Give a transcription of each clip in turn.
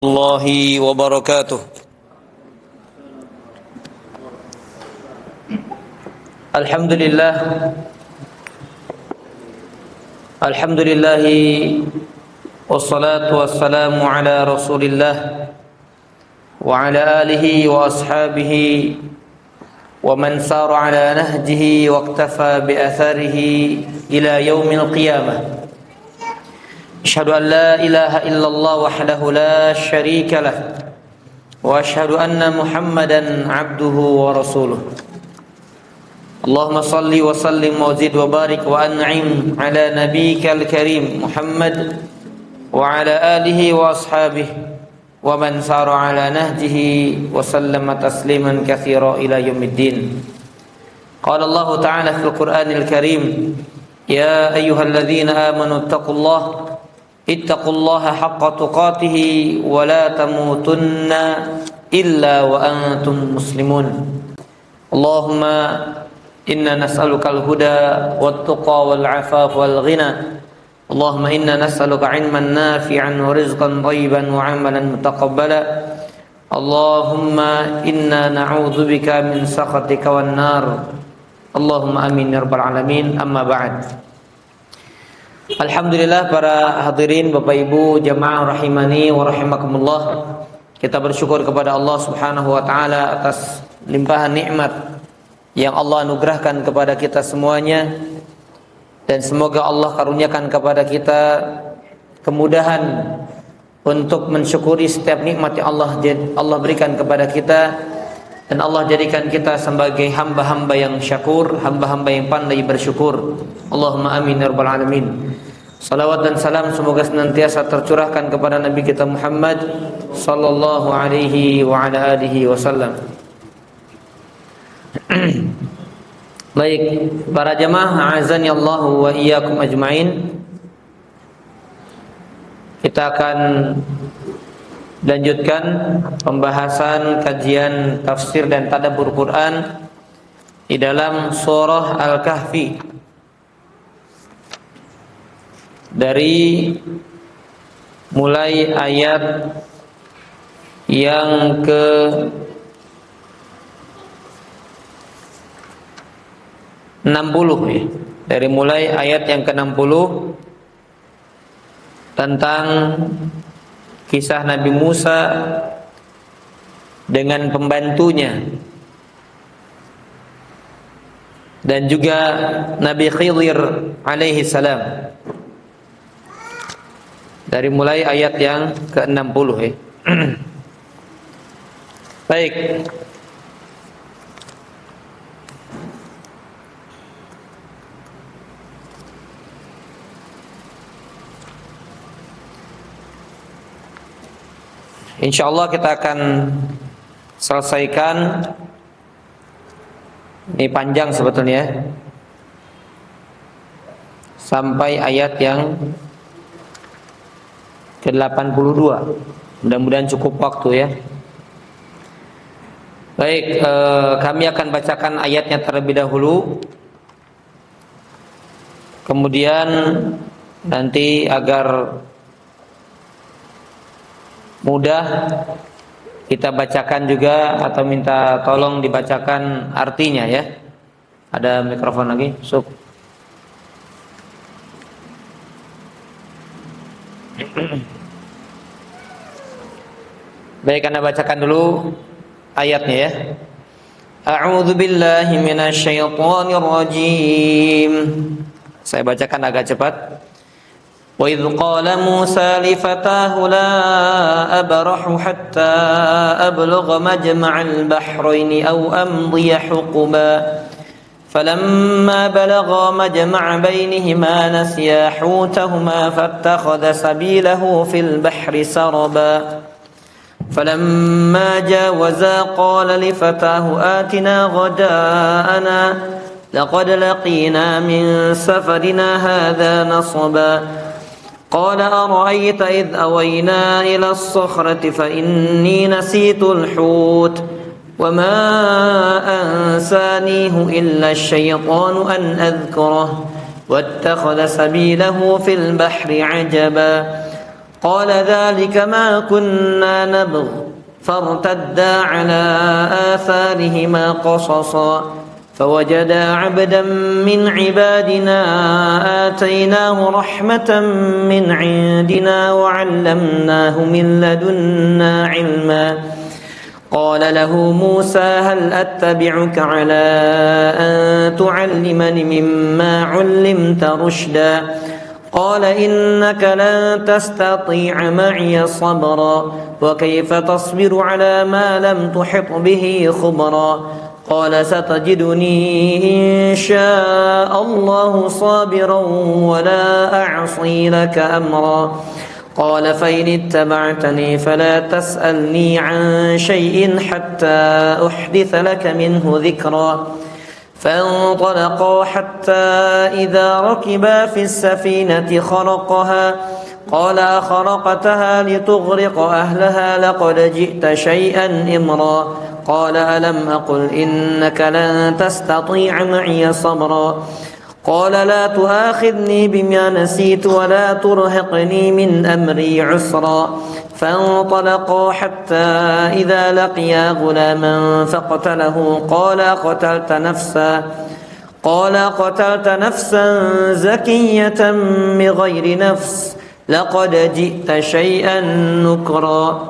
الله وبركاته. الحمد لله والصلاة والسلام على رسول الله وعلى آله وأصحابه ومن سار على نهجه واقتفى بأثره إلى يوم القيامة. أشهد أن لا إله إلا الله وحده لا شريك له وأشهد أن محمدا عبده ورسوله. اللهم صل وسلم وزد وبارك وأنعم على نبيك الكريم محمد وعلى آله وأصحابه ومن سار على نهجه وسلم تسليما كثيرا إلى يوم الدين. قال الله تعالى في القرآن الكريم: يا أيها الذين آمنوا اتقوا الله حق تقاته ولا تموتن إلا وأنتم مسلمون. اللهم إنا نسألك الهدى والتقى والعفاف والغنى. اللهم إنا نسألك علما نافعا ورزقا طيبا وعملا متقبلا. اللهم إنا نعوذ بك من سخطك والنار. اللهم آمين يا رب العالمين. أما بعد. Alhamdulillah, para hadirin, Bapak Ibu jamaah rahimani wa rahimakumullah. Kita bersyukur kepada Allah Subhanahu wa taala atas limpahan nikmat yang Allah anugerahkan kepada kita semuanya, dan semoga Allah karuniakan kepada kita kemudahan untuk mensyukuri setiap nikmat yang Allah berikan kepada kita, dan Allah jadikan kita sebagai hamba-hamba yang syakur, hamba-hamba yang pandai bersyukur. Allahumma amin ya rabbal alamin. Salawat dan salam semoga senantiasa tercurahkan kepada Nabi kita Muhammad sallallahu alaihi wa ala alihi wasallam. Baik, para jamaah azani Allah wa iyyakum ajmain. Kita akan lanjutkan pembahasan kajian tafsir dan tadabbur Quran di dalam surah Al-Kahfi, dari mulai ayat yang ke 60 ya. Dari mulai ayat yang ke-60 tentang kisah Nabi Musa dengan pembantunya, dan juga Nabi Khidir alaihi salam, dari mulai ayat yang ke-60 ya. Baik. InsyaAllah kita akan selesaikan. Ini panjang sebetulnya, sampai ayat yang ke-82. Mudah-mudahan cukup waktu ya. Baik, kami akan bacakan ayatnya terlebih dahulu. Kemudian nanti agar mudah kita bacakan juga, atau minta tolong dibacakan artinya ya. Ada mikrofon lagi, Suk. Baik, Anda bacakan dulu ayatnya ya. A'udzu billahi minasyaitonir rajim. Saya bacakan agak cepat. Wa idz qala Musa li fatahu la abrahu hatta ablugha majma'al bahraini aw amdiya huquba. فلما بلغا مجمع بينهما نسيا حوتهما فاتخذ سبيله في البحر سربا فلما جاوزا قال لفتاه آتنا غداءنا لقد لقينا من سفرنا هذا نصبا قال أرأيت إذ أوينا إلى الصخرة فإني نسيت الحوت وما أنسانيه إلا الشيطان أن أذكره واتخذ سبيله في البحر عجبا قال ذلك ما كنا نبغ فارتدا على آثارهما قصصا فوجدا عبدا من عبادنا آتيناه رحمة من عندنا وعلمناه من لدنا علما قال له موسى هل أتبعك على أن تعلمني مما علمت رشدا قال إنك لن تستطيع معي صبرا وكيف تصبر على ما لم تحط به خبرا قال ستجدني إن شاء الله صابرا ولا أعصي لك أمرا قال فإن اتبعتني فلا تسألني عن شيء حتى أحدث لك منه ذكرا فانطلقا حتى إذا ركبا في السفينة خرقها قال أخرقتها لتغرق أهلها لقد جئت شيئا إمرا قال ألم أقل إنك لن تستطيع معي صبرا قال لا تؤاخذني بما نسيت ولا ترهقني من أمري عسرا فانطلقا حتى إذا لقيا غلاما فقتله قال قتلت نفسا زكية بغير نفس لقد جئت شيئا نكرا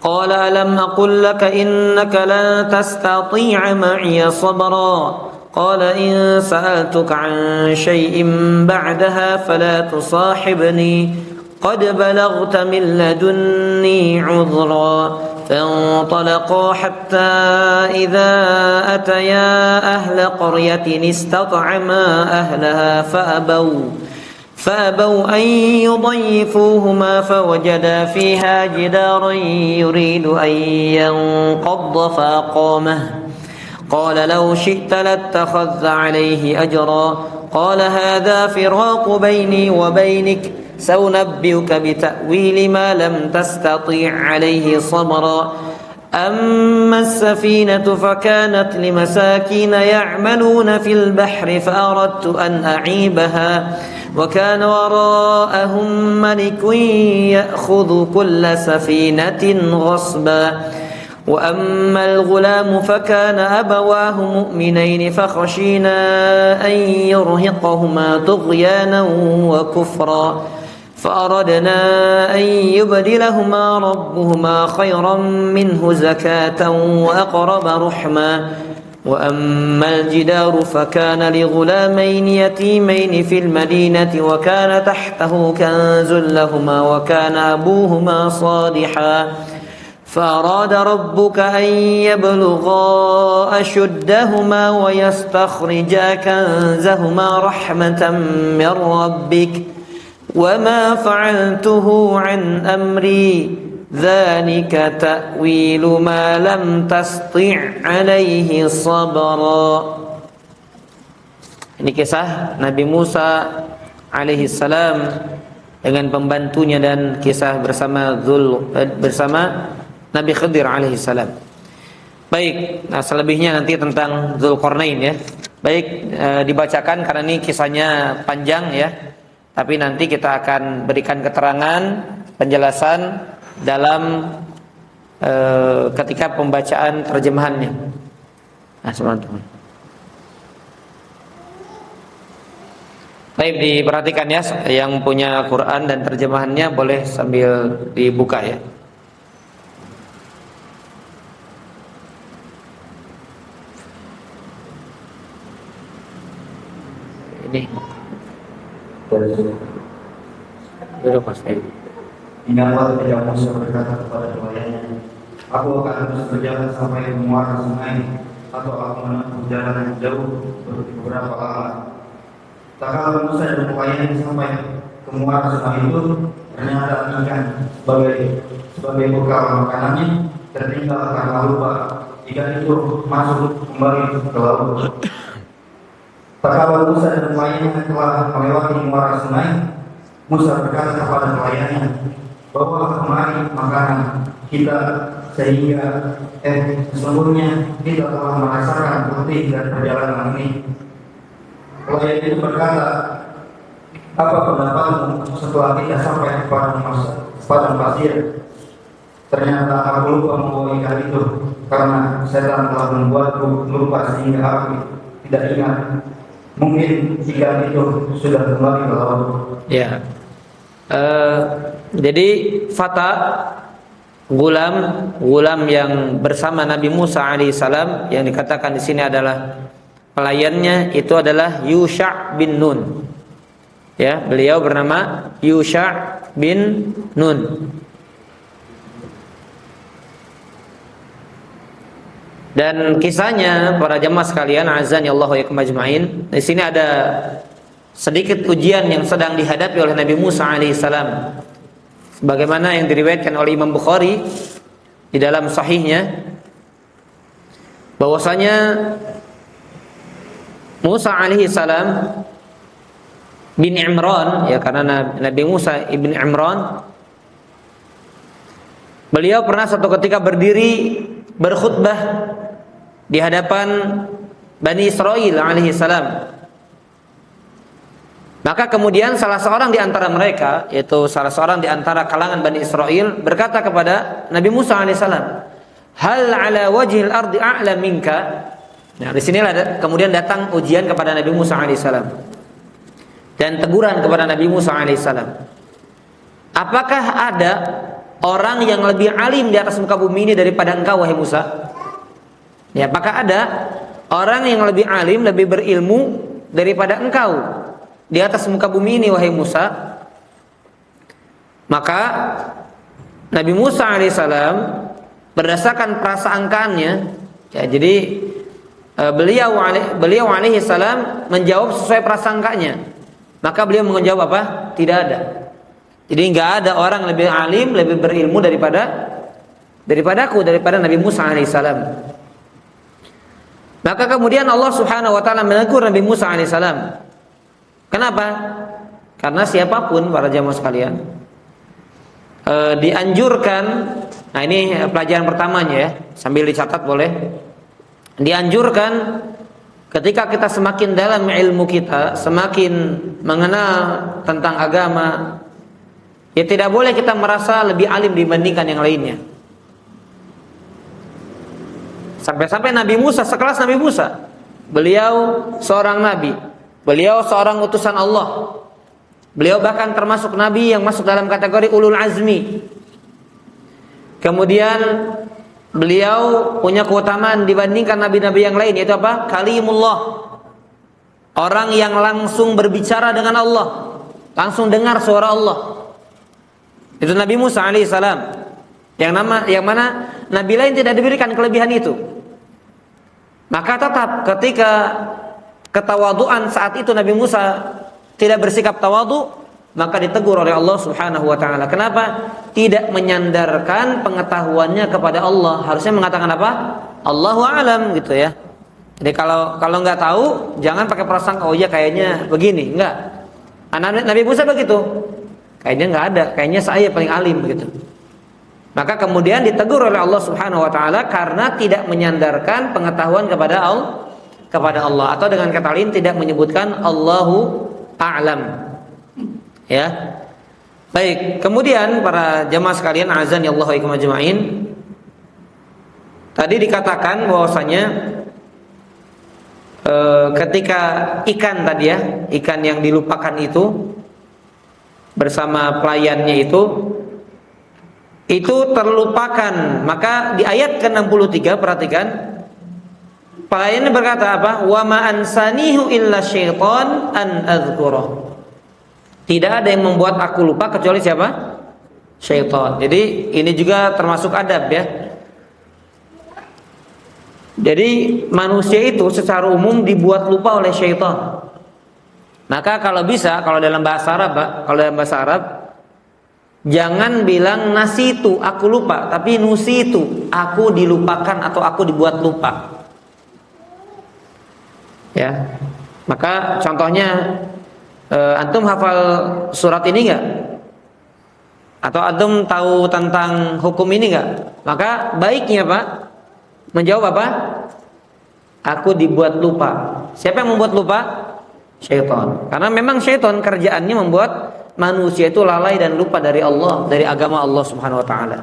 قال ألم أقل لك إنك لن تستطيع معي صبرا قال إن سألتك عن شيء بعدها فلا تصاحبني قد بلغت من لدني عذرا فانطلقا حتى إذا أتيا أهل قرية استطعما أهلها فأبوا أن يضيفوهما فوجدا فيها جدارا يريد أن ينقض فأقامه قال لو شئت لاتخذت عليه أجرا قال هذا فراق بيني وبينك سأنبئك بتأويل ما لم تستطيع عليه صبرا أما السفينة فكانت لمساكين يعملون في البحر فأردت أن أعيبها وكان وراءهم ملك يأخذ كل سفينة غصبا وأما الغلام فكان أبواه مؤمنين فخشينا أن يرهقهما طغيانا وكفرا فأردنا أن يبدلهما ربهما خيرا منه زكاة وأقرب رحما وأما الجدار فكان لغلامين يتيمين في المدينة وكان تحته كنز لهما وكان أبوهما صالحا فأراد ربك أن يبلغا أشدهما ويستخرجا كنزهما رحمة من ربك وما فعلته عن أمري ذلك تأويل ما لم تسطع عليه صبرا. Ini kisah Nabi Musa alaihi salam dengan pembantunya dan kisah bersama Nabi Khidir alaihi salam. Baik, nah selebihnya nanti tentang Dzulqarnain ya. Baik, dibacakan karena ini kisahnya panjang ya. Tapi nanti kita akan berikan keterangan, penjelasan dalam ketika pembacaan terjemahannya. Nah, teman-teman. Baik, diperhatikan ya, yang punya Quran dan terjemahannya boleh sambil dibuka ya. Ini dulu pasti. Ingatlah ketika Musa berkata kepada pelayannya, aku akan terus berjalan sampai ke muara sungai, atau aku menempuh jalan yang jauh beberapa lama. Tak kala Musa dan pelayannya sampai ke muara sungai itu, ternyata ikan sebagai bekal makanannya tertinggal karena lupa. Ikan itu masuk kembali ke laut. Tak kala Musa dan pelayannya telah melewati muara sungai, Musa berkata kepada pelayannya, bawa kemari makanan kita sehingga sesungguhnya kita telah merasakan letih dan perjalanan ini. Pelayan itu berkata, Apa pendapatmu setelah kita sampai ke padang pasir? Ternyata aku lupa membawa ikan itu, karena setan telah membuatku lupa sehingga aku tidak ingat. Mungkin ikan itu sudah kembali ke laut. Ya. Jadi fata gulam yang bersama Nabi Musa alaihissalam, yang dikatakan di sini adalah pelayannya, itu adalah Yusha' bin Nun. Ya, beliau bernama Yusha' bin Nun. Dan kisahnya para jemaah sekalian, azani Allah wa yakum ajmain, di sini ada sedikit ujian yang sedang dihadapi oleh Nabi Musa alaihissalam, sebagaimana yang diriwayatkan oleh Imam Bukhari di dalam sahihnya, bahwasanya Musa alaihissalam bin Imran, ya, karena Nabi Musa ibn Imran, beliau pernah satu ketika berdiri berkhutbah di hadapan Bani Israil alaihissalam. Maka kemudian salah seorang di antara mereka, yaitu salah seorang di antara kalangan Bani Israil, berkata kepada Nabi Musa alaihissalam, "Hal ala wajhil ardi a'la minka?" Nah, di sinilah kemudian datang ujian kepada Nabi Musa alaihissalam dan teguran kepada Nabi Musa alaihissalam. Apakah ada orang yang lebih alim di atas muka bumi ini daripada engkau, wahai Musa? Ya, apakah ada orang yang lebih alim, lebih berilmu daripada engkau di atas muka bumi ini, wahai Musa? Maka Nabi Musa alaihissalam berdasarkan prasangkaannya, ya, jadi beliau alaihissalam menjawab sesuai prasangkanya. Maka beliau menjawab apa? Tidak ada. Jadi nggak ada orang lebih alim, lebih berilmu daripada Nabi Musa alaihissalam. Maka kemudian Allah Subhanahu wa taala menegur Nabi Musa alaihissalam. Kenapa? Karena siapapun, para jamaah sekalian, dianjurkan. Nah, ini pelajaran pertamanya ya, sambil dicatat boleh. Dianjurkan ketika kita semakin dalam ilmu kita, semakin mengenal tentang agama, ya tidak boleh kita merasa lebih alim dibandingkan yang lainnya. Sampai-sampai Nabi Musa, sekelas Nabi Musa, beliau seorang nabi, beliau seorang utusan Allah, beliau bahkan termasuk nabi yang masuk dalam kategori ulul azmi. Kemudian beliau punya keutamaan dibandingkan nabi-nabi yang lain, yaitu apa? Kalimullah, orang yang langsung berbicara dengan Allah, langsung dengar suara Allah. Itu Nabi Musa alaihissalam, yang mana nabi lain tidak diberikan kelebihan itu. Maka tetap ketika ketawaduan saat itu Nabi Musa tidak bersikap tawadu, maka ditegur oleh Allah Subhanahu wa taala. Kenapa? Tidak menyandarkan pengetahuannya kepada Allah. Harusnya mengatakan apa? Allahu a'lam, gitu ya. Jadi kalau nggak tahu, jangan pakai prasangka, oh ya kayaknya begini, enggak. Nabi Musa begitu. Kayaknya nggak ada, kayaknya saya paling alim, begitu. Maka kemudian ditegur oleh Allah Subhanahu wa taala karena tidak menyandarkan pengetahuan kepada Allah, atau dengan kata lain tidak menyebutkan Allahu a'lam. Ya. Baik, kemudian para jemaah sekalian, azan ya Allah wa ikum ajmain. Tadi dikatakan bahwasanya ketika ikan tadi ya, ikan yang dilupakan itu bersama pelayannya itu terlupakan. Maka di ayat ke-63 perhatikan, pelayannya berkata apa? Wa ma ansanihu illa syaitan an adzkurah. Tidak ada yang membuat aku lupa kecuali siapa? Syaitan. Jadi ini juga termasuk adab ya. Jadi manusia itu secara umum dibuat lupa oleh syaitan. Maka kalau bisa, kalau dalam bahasa Arab, jangan bilang nasitu, aku lupa, tapi nusitu, aku dilupakan atau aku dibuat lupa. Ya. Maka contohnya, antum hafal surat ini enggak? Atau antum tahu tentang hukum ini enggak? Maka baiknya Pak menjawab apa? Aku dibuat lupa. Siapa yang membuat lupa? syaitan. Karena memang syaitan kerjaannya membuat manusia itu lalai dan lupa dari Allah, dari agama Allah Subhanahu wa taala.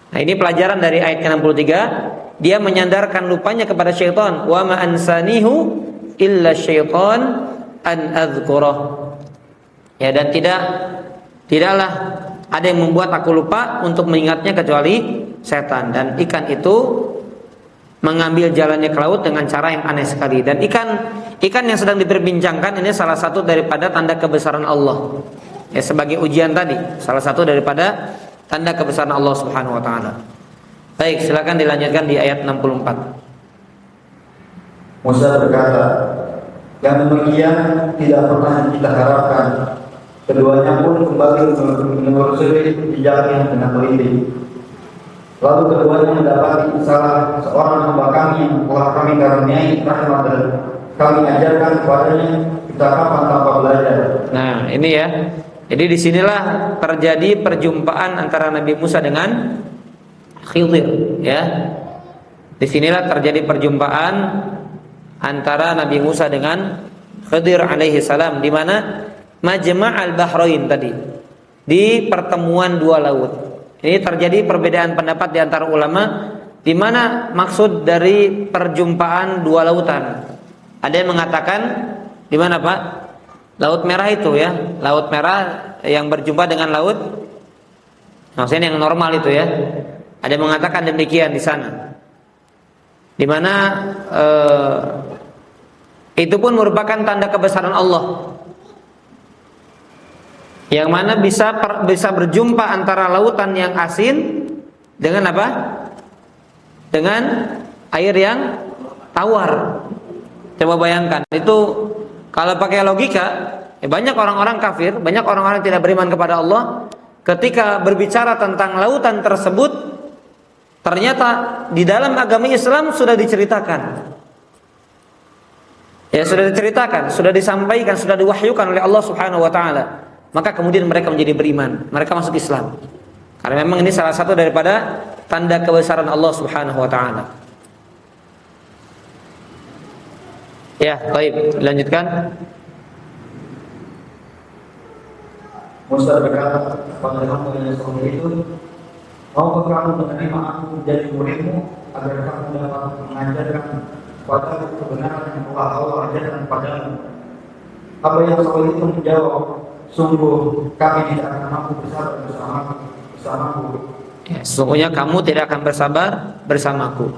Nah, ini pelajaran dari ayat ke-63, dia menyandarkan lupanya kepada syaitan. Wa ma ansanihu illa syaitan an adzkurah. Ya, dan tidaklah ada yang membuat aku lupa untuk mengingatnya kecuali setan. Dan ikan itu mengambil jalannya ke laut dengan cara yang aneh sekali. Dan ikan yang sedang diperbincangkan ini salah satu daripada tanda kebesaran Allah. Ya, sebagai ujian tadi, salah satu daripada tanda kebesaran Allah Subhanahu wa taala. Baik, silakan dilanjutkan di ayat 64. Musa berkata, yang demikian tidak pernah kita harapkan. Keduanya pun kembali menelusuri jejaknya dengan teliti. Lalu keduanya mendapati salah seorang hamba kami yang telah kami karuniai rahmat dan kami ajarkan kepadanya kecakapan tanpa belajar. Nah, ini ya. Jadi disinilah terjadi perjumpaan antara Nabi Musa dengan Khidir, ya. Disinilah terjadi perjumpaan antara Nabi Musa dengan Khidir alaihi salam, di mana Majma' al-Bahrain tadi, di pertemuan dua laut. Ini terjadi perbedaan pendapat di antara ulama di mana maksud dari perjumpaan dua lautan. Ada yang mengatakan di mana, Pak? Laut Merah itu ya, Laut Merah yang berjumpa dengan laut, maksudnya yang normal itu ya. Ada yang mengatakan demikian di sana, di mana itu pun merupakan tanda kebesaran Allah, yang mana bisa berjumpa antara lautan yang asin dengan apa? Dengan air yang tawar. Coba bayangkan itu. Kalau pakai logika, banyak orang-orang kafir, banyak orang-orang yang tidak beriman kepada Allah, ketika berbicara tentang lautan tersebut, ternyata di dalam agama Islam sudah diceritakan. Ya, sudah diceritakan, sudah disampaikan, sudah diwahyukan oleh Allah Subhanahu wa taala. Maka kemudian mereka menjadi beriman, mereka masuk Islam. Karena memang ini salah satu daripada tanda kebesaran Allah Subhanahu wa taala. Ya, baik, lanjutkan. Musa berkata kepada hamba yang soleh itu, maukah kamu menerima aku menjadi muridmu agar kamu dapat mengajarkan padaku kebenaran yang telah Allah ajarkan padamu? Hamba yang soleh itu menjawab, sungguh kami tidak akan mampu bersabar bersamaku. Ya, sesungguhnya kamu tidak akan bersabar bersamaku.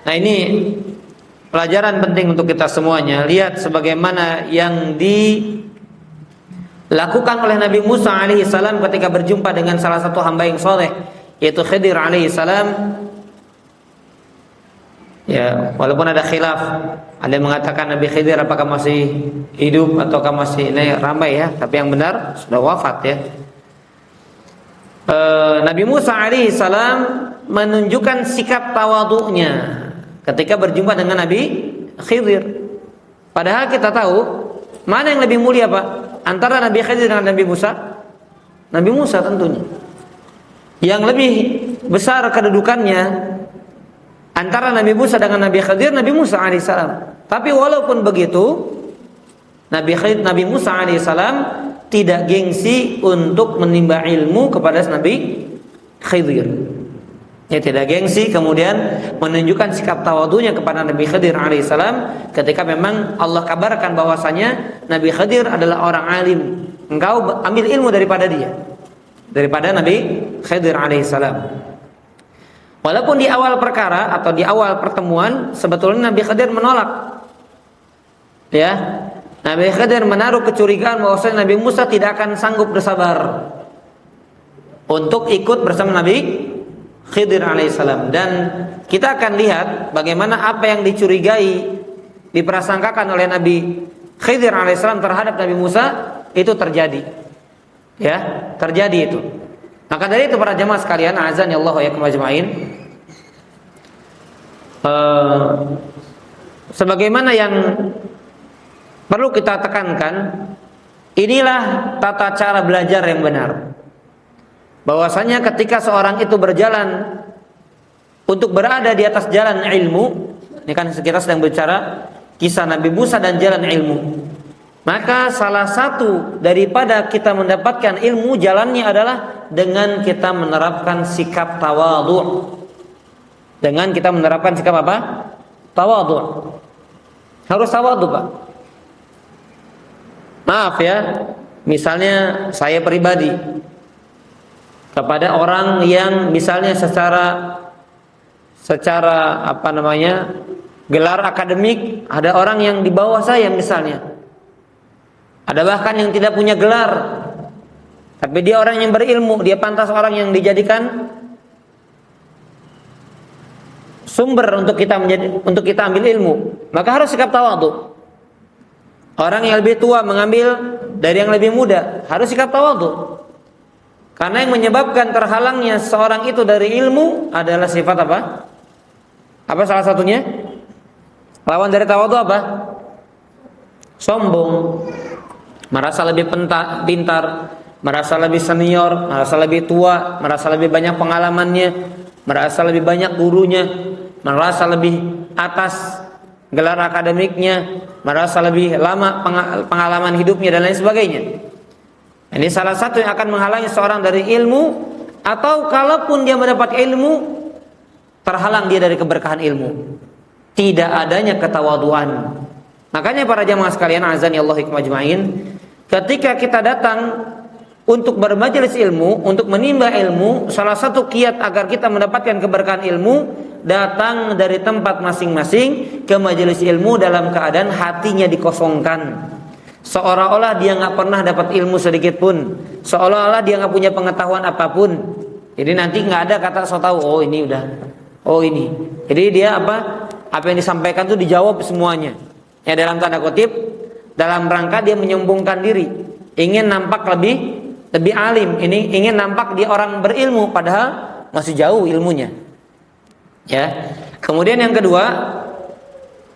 Nah, ini pelajaran penting untuk kita semuanya. Lihat sebagaimana yang dilakukan oleh Nabi Musa alaihi salam ketika berjumpa dengan salah satu hamba yang soleh, yaitu Khidir alaihi salam. Ya, walaupun ada khilaf, ada yang mengatakan Nabi Khidir apakah masih hidup ataukah masih ramai ya, tapi yang benar sudah wafat ya. Nabi Musa alaihi salam menunjukkan sikap tawadhu'nya ketika berjumpa dengan Nabi Khidir. Padahal kita tahu mana yang lebih mulia, Pak? Antara Nabi Khidir dengan Nabi Musa? Nabi Musa tentunya. Yang lebih besar kedudukannya antara Nabi Musa dengan Nabi Khidir, Nabi Musa alaihissalam. Tapi walaupun begitu, Nabi Musa alaihissalam tidak gengsi untuk menimba ilmu kepada Nabi Khidir. Ya, tidak gengsi, kemudian menunjukkan sikap tawadhunya kepada Nabi Khidir alaihissalam ketika memang Allah kabarkan bahwasanya Nabi Khidir adalah orang alim. Engkau ambil ilmu daripada dia, daripada Nabi Khidir alaihissalam. Walaupun di awal perkara atau di awal pertemuan sebetulnya Nabi Khidir menolak. Ya, Nabi Khidir menaruh kecurigaan bahwasanya Nabi Musa tidak akan sanggup bersabar untuk ikut bersama Nabi Khidir alaihissalam. Dan kita akan lihat bagaimana apa yang dicurigai, diprasangkakan oleh Nabi Khidir alaihissalam terhadap Nabi Musa itu terjadi. Ya, terjadi itu. Maka dari itu para jamaah sekalian, azan ya Allah wa yakum ajmain, sebagaimana yang perlu kita tekankan, inilah tata cara belajar yang benar. Bahwasanya ketika seorang itu berjalan untuk berada di atas jalan ilmu, ini kan kita sedang bicara kisah Nabi Musa dan jalan ilmu. Maka salah satu daripada kita mendapatkan ilmu jalannya adalah dengan kita menerapkan sikap tawadhu. Dengan kita menerapkan sikap apa? Tawadhu. Harus tawadhu, Pak. Maaf ya, misalnya saya pribadi kepada orang yang misalnya secara gelar akademik, ada orang yang di bawah saya misalnya. Ada bahkan yang tidak punya gelar, tapi dia orang yang berilmu, dia pantas orang yang dijadikan sumber untuk kita ambil ilmu. Maka harus sikap tawadhu. Orang yang lebih tua mengambil dari yang lebih muda, harus sikap tawadhu. Karena yang menyebabkan terhalangnya seorang itu dari ilmu adalah sifat apa? Apa salah satunya? Lawan dari tawadhu apa? Sombong. Merasa lebih pintar, merasa lebih senior, merasa lebih tua, merasa lebih banyak pengalamannya, merasa lebih banyak gurunya, merasa lebih atas gelar akademiknya, merasa lebih lama pengalaman hidupnya dan lain sebagainya. Ini salah satu yang akan menghalangi seorang dari ilmu, atau kalaupun dia mendapat ilmu, terhalang dia dari keberkahan ilmu. Tidak adanya ketawaduan. Makanya para jamaah sekalian, azani Allah ajma'in, ketika kita datang untuk bermajelis ilmu, untuk menimba ilmu, salah satu kiat agar kita mendapatkan keberkahan ilmu, datang dari tempat masing-masing ke majelis ilmu dalam keadaan hatinya dikosongkan, seolah-olah dia nggak pernah dapat ilmu sedikit pun, seolah-olah dia nggak punya pengetahuan apapun. Jadi nanti nggak ada kata so tahu, oh ini udah, oh ini. Jadi dia apa yang disampaikan itu dijawab semuanya. Ya, dalam tanda kutip, dalam rangka dia menyombongkan diri, ingin nampak lebih alim, ini ingin nampak dia orang berilmu, padahal masih jauh ilmunya. Ya. Kemudian yang kedua,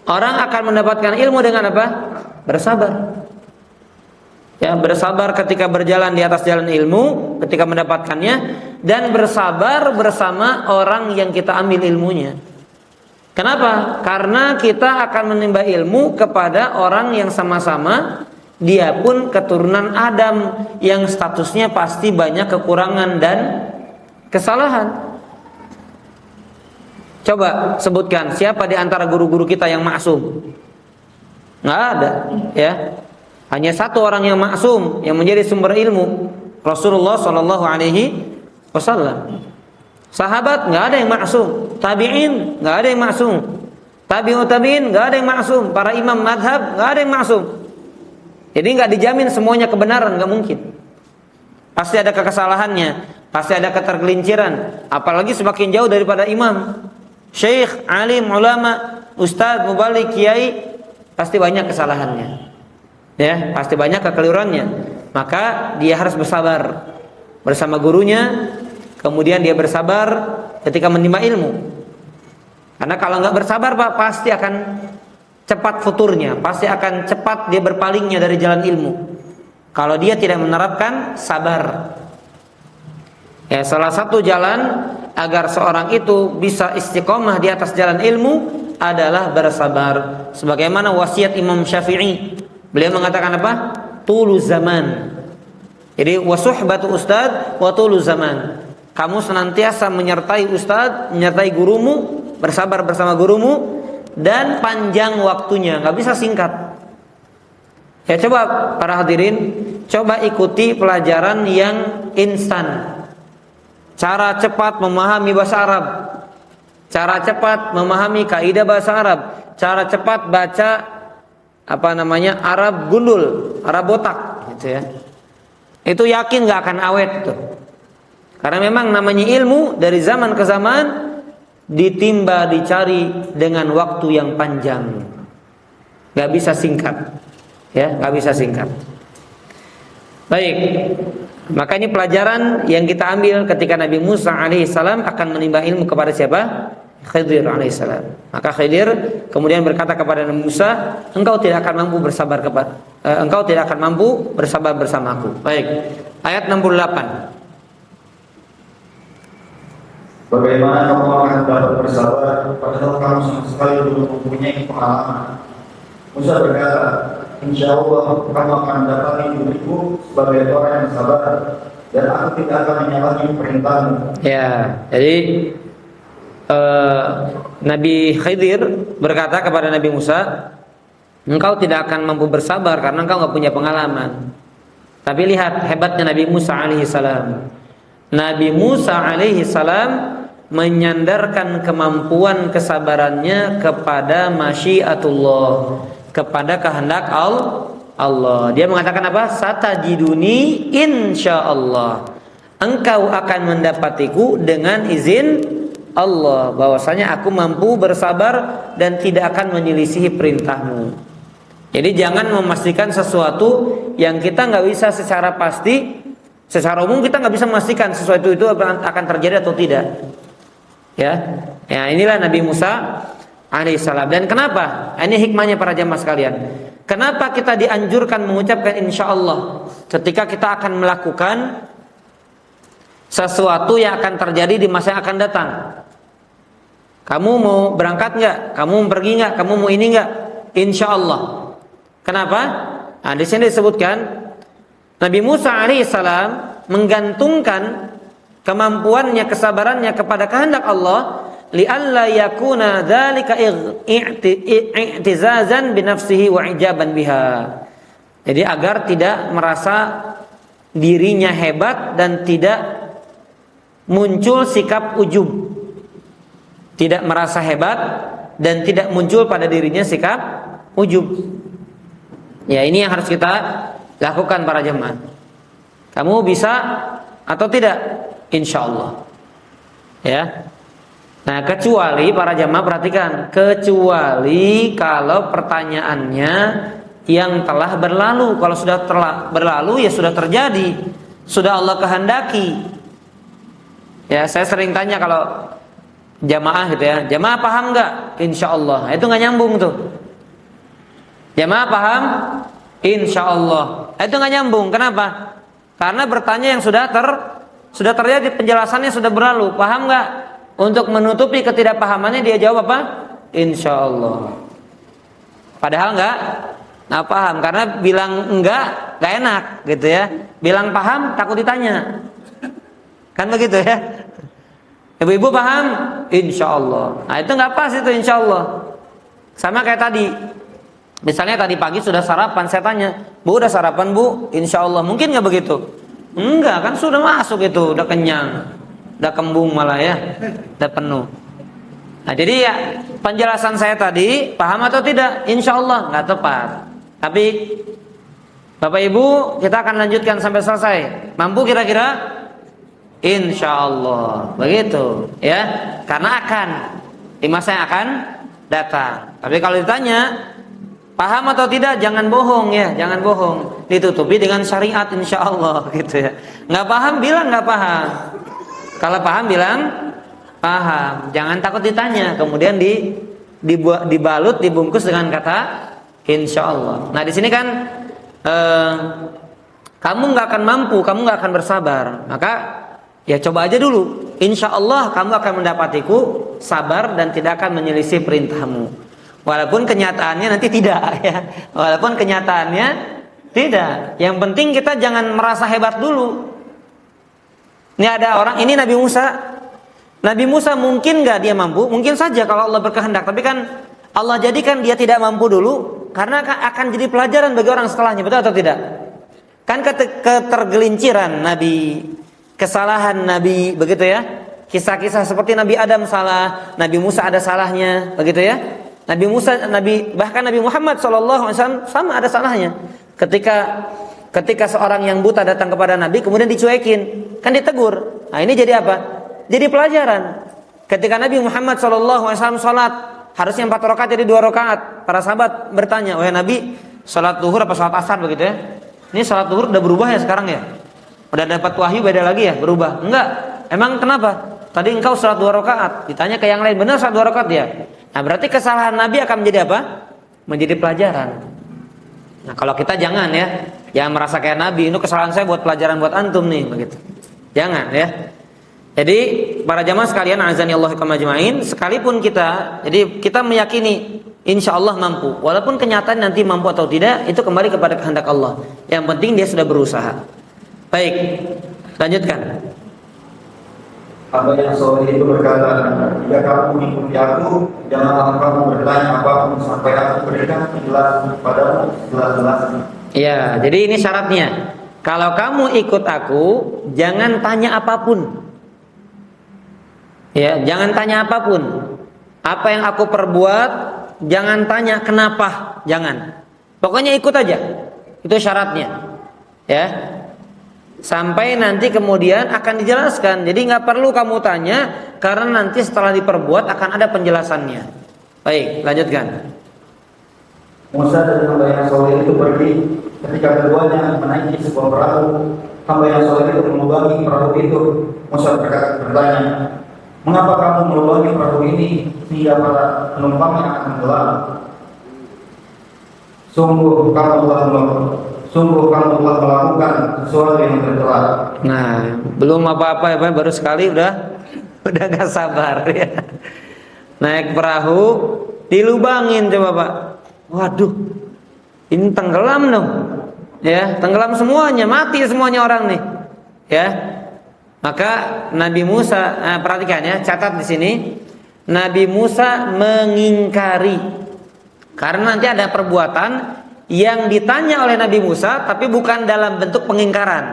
orang akan mendapatkan ilmu dengan apa? Bersabar. Ya, bersabar ketika berjalan di atas jalan ilmu, ketika mendapatkannya, dan bersabar bersama orang yang kita ambil ilmunya. Kenapa? Karena kita akan menimba ilmu kepada orang yang sama-sama dia pun keturunan Adam, yang statusnya pasti banyak kekurangan dan kesalahan. Coba sebutkan siapa di antara guru-guru kita yang maksum? Nggak ada, ya. Hanya satu orang yang maksum, yang menjadi sumber ilmu, Rasulullah Shallallahu Alaihi Wasallam. Sahabat nggak ada yang maksum, tabi'in nggak ada yang maksum, tabi'ut tabi'in nggak ada yang maksum, para imam madhab nggak ada yang maksum. Jadi nggak dijamin semuanya kebenaran, nggak mungkin. Pasti ada kesalahannya, pasti ada ketergelinciran. Apalagi semakin jauh daripada imam, syekh, alim, ulama, ustadz, mubalik, kiai, pasti banyak kesalahannya. Ya, pasti banyak kekeliruannya. Maka dia harus bersabar bersama gurunya. Kemudian dia bersabar ketika menimba ilmu. Karena kalau nggak bersabar, Pak, pasti akan cepat futurnya, pasti akan cepat dia berpalingnya dari jalan ilmu. Kalau dia tidak menerapkan sabar. Ya, salah satu jalan agar seorang itu bisa istiqomah di atas jalan ilmu adalah bersabar. Sebagaimana wasiat Imam Syafi'i, beliau mengatakan apa? Tulu zaman. Jadi wasuhbatu ustad wa tulu zaman. Kamu senantiasa menyertai ustadz, menyertai gurumu, bersabar bersama gurumu, dan panjang waktunya, nggak bisa singkat. Ya, coba para hadirin, coba ikuti pelajaran yang instan. Cara cepat memahami bahasa Arab, cara cepat memahami kaidah bahasa Arab, cara cepat baca Arab gundul, Arab botak, gitu ya. Itu yakin nggak akan awet tuh. Karena memang namanya ilmu dari zaman ke zaman ditimba, dicari dengan waktu yang panjang, nggak bisa singkat, ya, nggak bisa singkat. Baik, maka ini pelajaran yang kita ambil ketika Nabi Musa alaihissalam akan menimba ilmu kepada siapa? Khidir alaihissalam. Maka Khidir kemudian berkata kepada Nabi Musa, engkau tidak akan mampu bersabar bersamaku. Baik, ayat 68. Bagaimana kamu akan dapat bersabar padahal kamu sama sekali belum mempunyai pengalaman? Musa berkata, insya Allah kamu akan mendapati diriku sebagai orang yang sabar dan aku tidak akan menyalahi perintahmu. Ya, jadi Nabi Khidir berkata kepada Nabi Musa, engkau tidak akan mampu bersabar karena engkau nggak punya pengalaman. Tapi lihat hebatnya Nabi Musa alaihissalam. Nabi Musa alaihissalam menyandarkan kemampuan kesabarannya kepada masyiatullah, kepada kehendak Allah. Dia mengatakan apa? Satajiduni insyaallah. Engkau akan mendapatiku dengan izin Allah, bahwasanya aku mampu bersabar dan tidak akan menyelisihi perintahmu. Jadi jangan memastikan sesuatu yang kita nggak bisa secara pasti, secara umum kita nggak bisa memastikan sesuatu itu akan terjadi atau tidak. Ya inilah Nabi Musa alaihissalam. Dan kenapa? Ini hikmahnya para jamaah sekalian. Kenapa kita dianjurkan mengucapkan insya Allah ketika kita akan melakukan sesuatu yang akan terjadi di masa yang akan datang? Kamu mau berangkat nggak? Kamu mau pergi nggak? Kamu mau ini nggak? Insya Allah. Kenapa? Nah, di sini disebutkan Nabi Musa alaihissalam menggantungkan kemampuannya, kesabarannya kepada kehendak Allah, li'alla yakuna dzalika i'tizazan bi nafsihi wa ijaban biha. Jadi agar tidak merasa dirinya hebat dan tidak muncul sikap ujub. Tidak merasa hebat dan tidak muncul pada dirinya sikap ujub. Ya, ini yang harus kita lakukan para jemaah. Kamu bisa atau tidak? Insya Allah. Ya. Nah, kecuali para jemaah perhatikan, kecuali kalau pertanyaannya yang telah berlalu. Kalau sudah berlalu ya sudah terjadi, sudah Allah kehendaki. Ya, saya sering tanya kalau jamaah gitu ya, jamaah paham nggak? Insya Allah. Itu nggak nyambung tuh. Jamaah paham? Insya Allah. Itu nggak nyambung. Kenapa? Karena bertanya yang sudah terjadi, penjelasannya sudah berlalu. Paham nggak? Untuk menutupi ketidakpahamannya dia jawab apa? Insya Allah. Padahal nggak paham. Karena bilang enggak enak gitu ya. Bilang paham takut ditanya. Kan begitu ya. Ibu-ibu paham? Insya Allah. Nah itu nggak pas itu insya Allah. Sama kayak tadi. Misalnya tadi pagi sudah sarapan, saya tanya, Bu udah sarapan Bu? Insya Allah. Mungkin nggak begitu? Enggak, kan sudah masuk itu, udah kenyang, udah kembung malah ya, udah penuh. Nah jadi ya penjelasan saya tadi paham atau tidak? Insya Allah nggak tepat. Tapi Bapak Ibu kita akan lanjutkan sampai selesai. Mampu kira-kira? Insya Allah begitu ya. Karena akan di masa yang akan datang. Tapi kalau ditanya paham atau tidak, jangan bohong ya, jangan bohong. Ditutupi dengan syariat insya Allah gitu ya. Nggak paham bilang nggak paham. Kalau paham bilang paham. Jangan takut ditanya. Kemudian dibalut, dibungkus dengan kata insya Allah. Nah di sini kan kamu nggak akan mampu, kamu nggak akan bersabar. Maka ya coba aja dulu. Insya Allah kamu akan mendapatiku sabar dan tidak akan menyelisih perintahmu. Walaupun kenyataannya nanti tidak ya. Walaupun kenyataannya tidak. Yang penting kita jangan merasa hebat dulu. Ini ada orang, ini Nabi Musa. Nabi Musa mungkin gak dia mampu? Mungkin saja kalau Allah berkehendak. Tapi kan Allah jadikan dia tidak mampu dulu karena akan jadi pelajaran bagi orang setelahnya. Betul atau tidak? Kan ketergelinciran Nabi, kesalahan Nabi, begitu ya. Kisah-kisah seperti Nabi Adam salah, Nabi Musa ada salahnya, begitu ya. Nabi Musa, bahkan Nabi Muhammad SAW sama ada salahnya. Ketika seorang yang buta datang kepada Nabi kemudian dicuekin, kan ditegur. Nah ini jadi apa? Jadi pelajaran. Ketika Nabi Muhammad SAW sholat harusnya 4 rakaat jadi 2 rakaat. Para sahabat bertanya, wahai Nabi, sholat zuhur apa sholat asar begitu ya? Ini sholat zuhur udah berubah ya sekarang ya? Udah dapat wahyu beda lagi ya? Berubah? Enggak. Emang kenapa? Tadi engkau sholat 2 rakaat. Ditanya ke yang lain, benar sholat 2 rakaat ya? Nah berarti kesalahan Nabi akan menjadi apa? Menjadi pelajaran. Nah kalau kita jangan ya, jangan merasa kayak Nabi, ini kesalahan saya buat pelajaran buat antum nih, begitu. Jangan ya. Jadi para jamaah sekalian, azani Allah majma'in, sekalipun kita, jadi kita meyakini insya Allah mampu. Walaupun kenyataan nanti mampu atau tidak, itu kembali kepada kehendak Allah. Yang penting dia sudah berusaha. Baik, lanjutkan. Hamba yang soleh itu berkata, jika kamu mengikuti aku, janganlah kamu bertanya apapun sampai aku berikan penjelasan padamu sejelas-jelasnya. Ya, jadi ini syaratnya. Kalau kamu ikut aku, jangan tanya apapun. Ya, jangan tanya apapun. Apa yang aku perbuat, jangan tanya kenapa, jangan. Pokoknya ikut aja. Itu syaratnya. Ya. Sampai nanti kemudian akan dijelaskan. Jadi nggak perlu kamu tanya, karena nanti setelah diperbuat akan ada penjelasannya. Baik, lanjutkan. Musa dan hamba yang soleh itu pergi. Ketika keduanya menaiki sebuah perahu, hamba yang soleh itu melubangi perahu itu. Musa bertanya, mengapa kamu melubangi perahu ini sehingga para penumpangnya akan tenggelam? Sungguh kamu telah melakukan sesuatu yang tercela. Nah, belum apa-apa ya Pak, baru sekali udah gak sabar ya. Naik perahu, dilubangin coba Pak. Waduh, ini tenggelam dong. Ya, tenggelam semuanya, mati semuanya orang nih. Ya. Maka Nabi Musa, perhatikan ya, catat di sini. Nabi Musa mengingkari. Karena nanti ada perbuatan yang ditanya oleh Nabi Musa, tapi bukan dalam bentuk pengingkaran.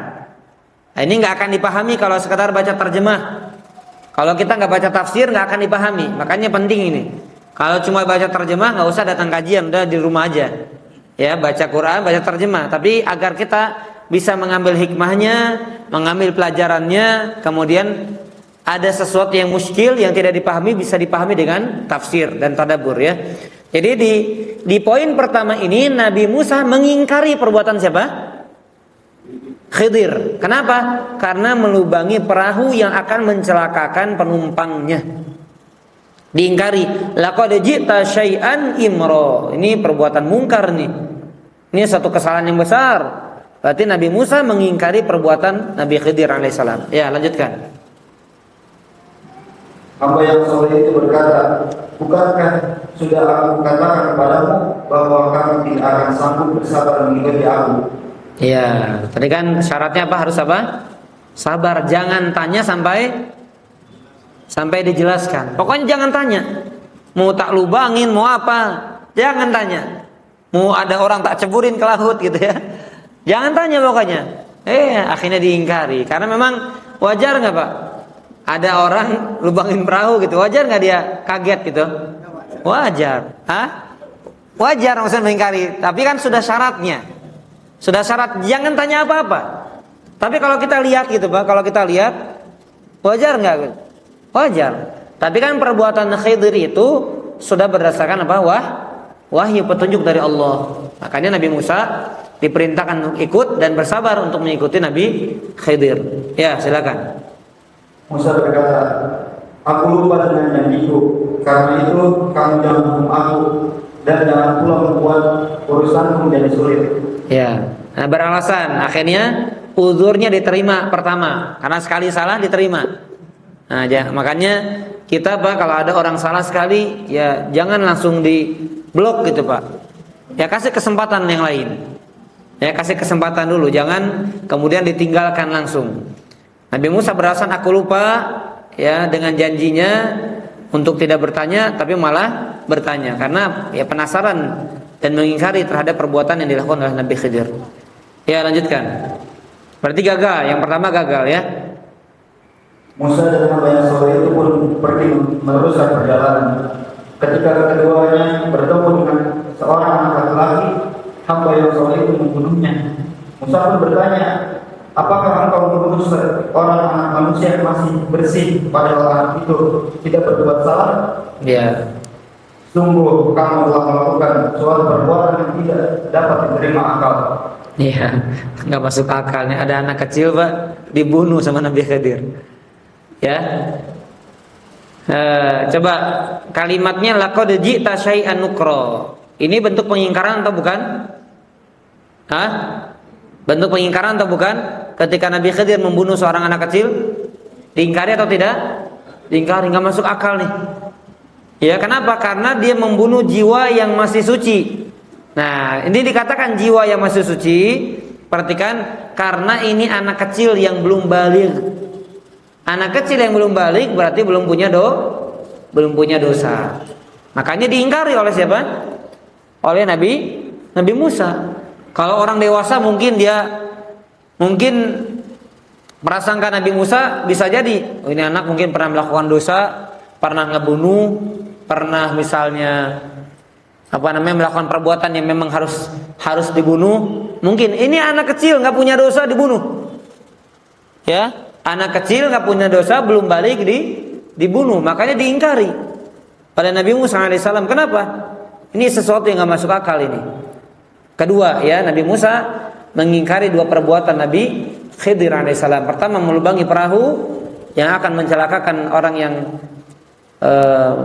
Nah, ini nggak akan dipahami kalau sekedar baca terjemah. Kalau kita nggak baca tafsir, nggak akan dipahami. Makanya penting ini. Kalau cuma baca terjemah, nggak usah datang kajian, udah di rumah aja. Ya, baca Quran, baca terjemah. Tapi agar kita bisa mengambil hikmahnya, mengambil pelajarannya, kemudian ada sesuatu yang muskil yang tidak dipahami bisa dipahami dengan tafsir dan tadabbur ya. Jadi di poin pertama ini Nabi Musa mengingkari perbuatan siapa? Khidir. Kenapa? Karena melubangi perahu yang akan mencelakakan penumpangnya. Diingkari. Laqad ji'ta syai'an imra. Ini perbuatan mungkar nih. Ini satu kesalahan yang besar. Berarti Nabi Musa mengingkari perbuatan Nabi Khidir alaihissalam. Ya, lanjutkan. Hamba yang soleh itu berkata, bukankah sudah aku katakan kepadamu bahwa kamu tidak akan sanggup bersabar mengikuti aku? Ya, tadi kan syaratnya apa? Harus apa? Sabar, jangan tanya sampai dijelaskan. Pokoknya jangan tanya. Mau tak lubangin, mau apa? Jangan tanya. Mau ada orang tak ceburin ke laut gitu ya. Jangan tanya pokoknya. Akhirnya diingkari. Karena memang wajar nggak Pak? Ada orang lubangin perahu gitu, wajar nggak dia kaget gitu? Wajar, wajar maksudnya mengingkari. Tapi kan sudah syaratnya, sudah syarat. Jangan tanya apa-apa. Tapi kalau kita lihat gitu Pak, kalau kita lihat wajar nggak? Wajar. Tapi kan perbuatan Khidir itu sudah berdasarkan apa? Wahyu petunjuk dari Allah. Makanya Nabi Musa diperintahkan untuk ikut dan bersabar untuk mengikuti Nabi Khidir. Ya, silakan. Musa berkata, aku lupa dengan janjiku, karena itu kamu jangan hukum aku dan jangan pula membuat urusanku menjadi sulit. Ya, nah beralasan akhirnya uzurnya diterima pertama, karena sekali salah diterima. Nah, makanya kita Pak kalau ada orang salah sekali, ya jangan langsung di blok gitu Pak. Ya kasih kesempatan yang lain. Ya kasih kesempatan dulu, jangan kemudian ditinggalkan langsung. Nabi Musa beralasan aku lupa ya dengan janjinya untuk tidak bertanya tapi malah bertanya karena ya penasaran dan mengingkari terhadap perbuatan yang dilakukan oleh Nabi Khidir. Ya lanjutkan. Berarti gagal, yang pertama gagal ya. Musa dan hamba yang soleh itu pun pergi meneruskan perjalanan. Ketika keduanya bertemu dengan seorang anak laki-laki, hamba yang soleh itu membunuhnya. Musa pun bertanya, apakah engkau membunuh seorang anak manusia yang masih bersih padahal anak itu tidak berbuat salah? Ya. Sungguh kamu telah melakukan suatu perbuatan yang tidak dapat diterima akal. Iya, nggak masuk akalnya. Ada anak kecil Pak dibunuh sama Nabi Khidir. Ya. Coba kalimatnya laqad ji'ta syai'an nukra. Ini bentuk pengingkaran atau bukan? Bentuk pengingkaran atau bukan? Ketika Nabi Khidir membunuh seorang anak kecil, diingkari atau tidak? Diingkari, nggak masuk akal nih. Ya, kenapa? Karena dia membunuh jiwa yang masih suci. Nah, ini dikatakan jiwa yang masih suci. Perhatikan, karena ini anak kecil yang belum balik. Anak kecil yang belum balik berarti belum punya dosa. Makanya diingkari oleh siapa? Oleh Nabi Musa. Kalau orang dewasa mungkin prasangka Nabi Musa bisa jadi, oh, ini anak mungkin pernah melakukan dosa, pernah ngebunuh, pernah misalnya melakukan perbuatan yang memang harus dibunuh. Mungkin ini anak kecil nggak punya dosa dibunuh. Ya, anak kecil nggak punya dosa belum balik dibunuh, makanya diingkari pada Nabi Musa alaihissalam. Kenapa? Ini sesuatu yang nggak masuk akal ini. Kedua, ya, Nabi Musa mengingkari dua perbuatan Nabi Khidir alaihissalam. Pertama, melubangi perahu yang akan mencelakakan orang yang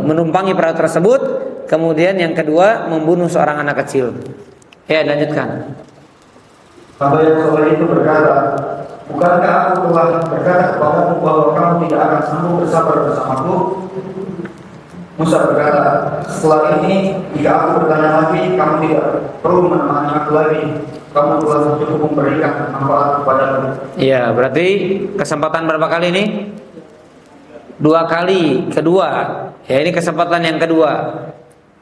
menumpangi perahu tersebut. Kemudian yang kedua, membunuh seorang anak kecil. Ya, lanjutkan. Hamba yang soleh itu berkata, bukankah aku telah berkata kepadamu bahwa kamu tidak akan sanggup bersabar bersamaku? Musa berkata, setelah ini jika aku bertanya lagi, kamu tidak perlu menemani aku lagi. Kamu telah cukup memberikan manfaat kepadamu. Iya, berarti kesempatan berapa kali ini? 2 kali. Kedua, ya, ini kesempatan yang kedua.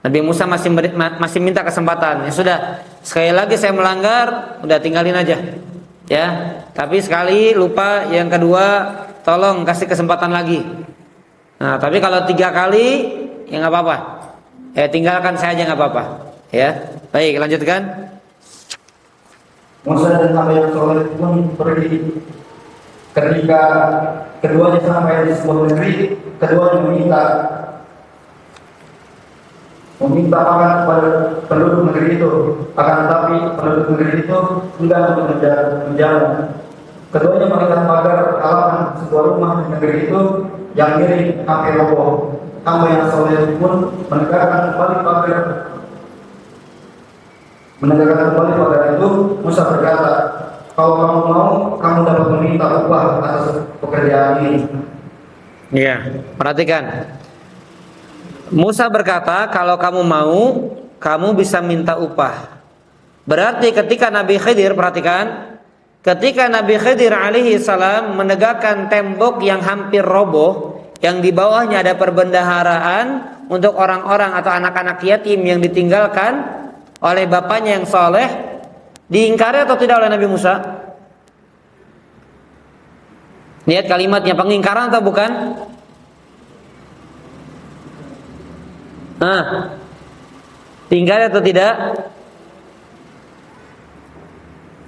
Nabi Musa masih minta kesempatan. Ya sudah, sekali lagi saya melanggar, udah tinggalin aja. Ya, tapi sekali lupa, yang kedua tolong kasih kesempatan lagi. Nah, tapi kalau 3 kali, ya nggak apa-apa. Ya, tinggalkan saya aja nggak apa-apa. Ya, baik, lanjutkan. Musa dan hamba yang soleh pun pergi. Ketika keduanya sampai di sebuah negeri, keduanya meminta makan kepada penduduk negeri itu. Akan tetapi penduduk negeri itu enggan untuk menjamu. Keduanya melihat pagar halaman sebuah rumah di negeri itu yang miring hampir roboh. Hamba yang soleh pun menegakkan kembali pagar itu. Musa berkata, kalau kamu mau, kamu dapat meminta upah atas pekerjaan ini. Iya, perhatikan. Musa berkata, kalau kamu mau, kamu bisa minta upah. Berarti ketika Nabi Khidir, perhatikan, ketika Nabi Khidir alaihi salam menegakkan tembok yang hampir roboh, yang di bawahnya ada perbendaharaan untuk orang-orang atau anak-anak yatim yang ditinggalkan oleh bapaknya yang soleh, diingkari atau tidak oleh Nabi Musa? Lihat kalimatnya, pengingkaran atau bukan? Tinggal atau tidak?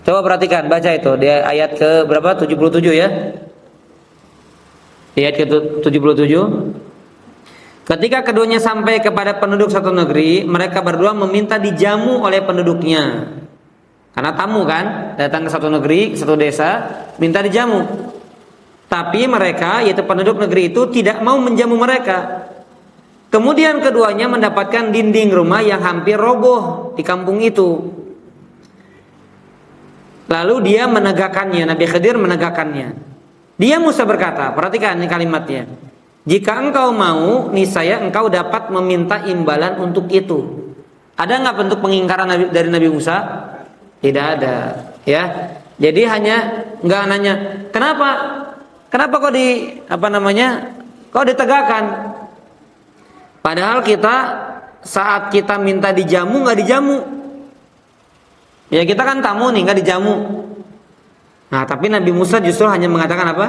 Coba perhatikan, baca itu di ayat ke berapa? 77 ya. Ayat ke 77. Ketika keduanya sampai kepada penduduk satu negeri, mereka berdua meminta dijamu oleh penduduknya. Karena tamu kan, datang ke satu negeri, satu desa, minta dijamu. Tapi mereka, yaitu penduduk negeri itu, tidak mau menjamu mereka. Kemudian keduanya mendapatkan dinding rumah yang hampir roboh di kampung itu. Lalu dia menegakkannya, Nabi Khidir menegakkannya. Dia Musa berkata, perhatikan ini kalimatnya. Jika engkau mau, niscaya engkau dapat meminta imbalan untuk itu. Ada nggak bentuk pengingkaran dari Nabi Musa? Tidak ada, ya. Jadi hanya nggak nanya, kenapa kok kok ditegakkan? Padahal kita saat kita minta dijamu nggak dijamu. Ya kita kan tamu nih, nggak dijamu. Nah tapi Nabi Musa justru hanya mengatakan apa?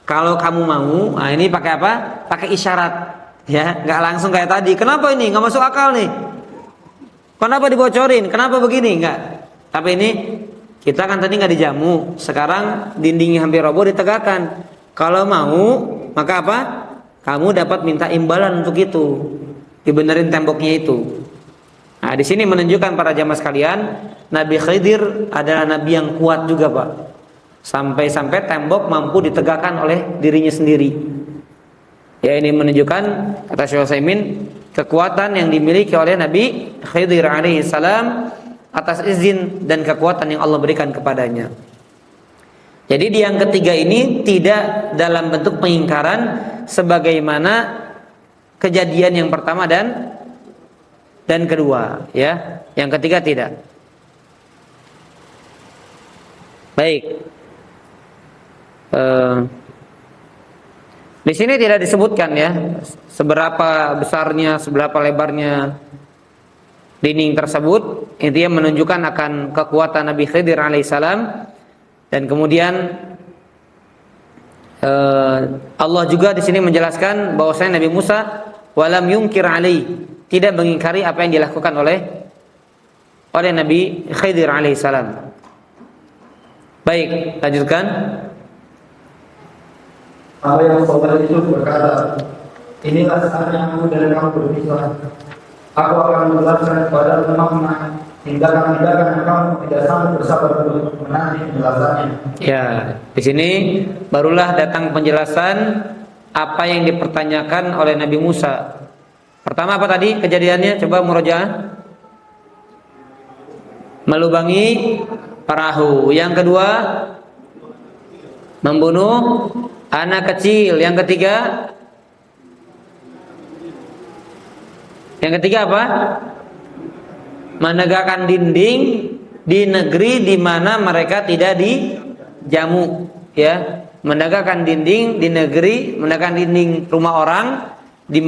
Kalau kamu mau, nah ini pakai apa? Pakai isyarat, ya, nggak langsung kayak tadi. Kenapa ini? Nggak masuk akal nih. Kenapa dibocorin? Kenapa begini? Nggak. Tapi ini kita kan tadi nggak dijamu. Sekarang dindingnya hampir roboh ditegakkan. Kalau mau, maka apa? Kamu dapat minta imbalan untuk itu, dibenerin temboknya itu. Nah, di sini menunjukkan para jamaah sekalian, Nabi Khidir adalah nabi yang kuat juga, Pak. Sampai-sampai tembok mampu ditegakkan oleh dirinya sendiri. Ya, ini menunjukkan, kata Syekh Utsaimin, kekuatan yang dimiliki oleh Nabi Khidir alaihi salam atas izin dan kekuatan yang Allah berikan kepadanya. Jadi di yang ketiga ini tidak dalam bentuk pengingkaran sebagaimana kejadian yang pertama dan kedua, ya. Yang ketiga tidak. Baik. Di sini tidak disebutkan ya seberapa besarnya, seberapa lebarnya dinding tersebut. Intinya menunjukkan akan kekuatan Nabi Khidir alaihissalam. Dan kemudian Allah juga di sini menjelaskan bahwasanya Nabi Musa walam yungkir alaihi, tidak mengingkari apa yang dilakukan oleh Nabi Khidir alaihissalam. Baik, lanjutkan. Apa yang saudara itu berkata, inilah saatnya aku dan kamu berpisah. Aku akan menjelaskan kepada teman-teman tindakan-tindakan yang kamu tidak sanggup bersabar untuk menanti penjelasannya. Ya, di sini barulah datang penjelasan apa yang dipertanyakan oleh Nabi Musa. Pertama apa tadi kejadiannya? Coba murojaah. Melubangi perahu. Yang kedua, membunuh anak kecil. Yang ketiga apa? Menegakkan dinding di negeri di mana mereka tidak dijamu, ya. Menegakkan dinding di negeri, menegakkan dinding rumah orang di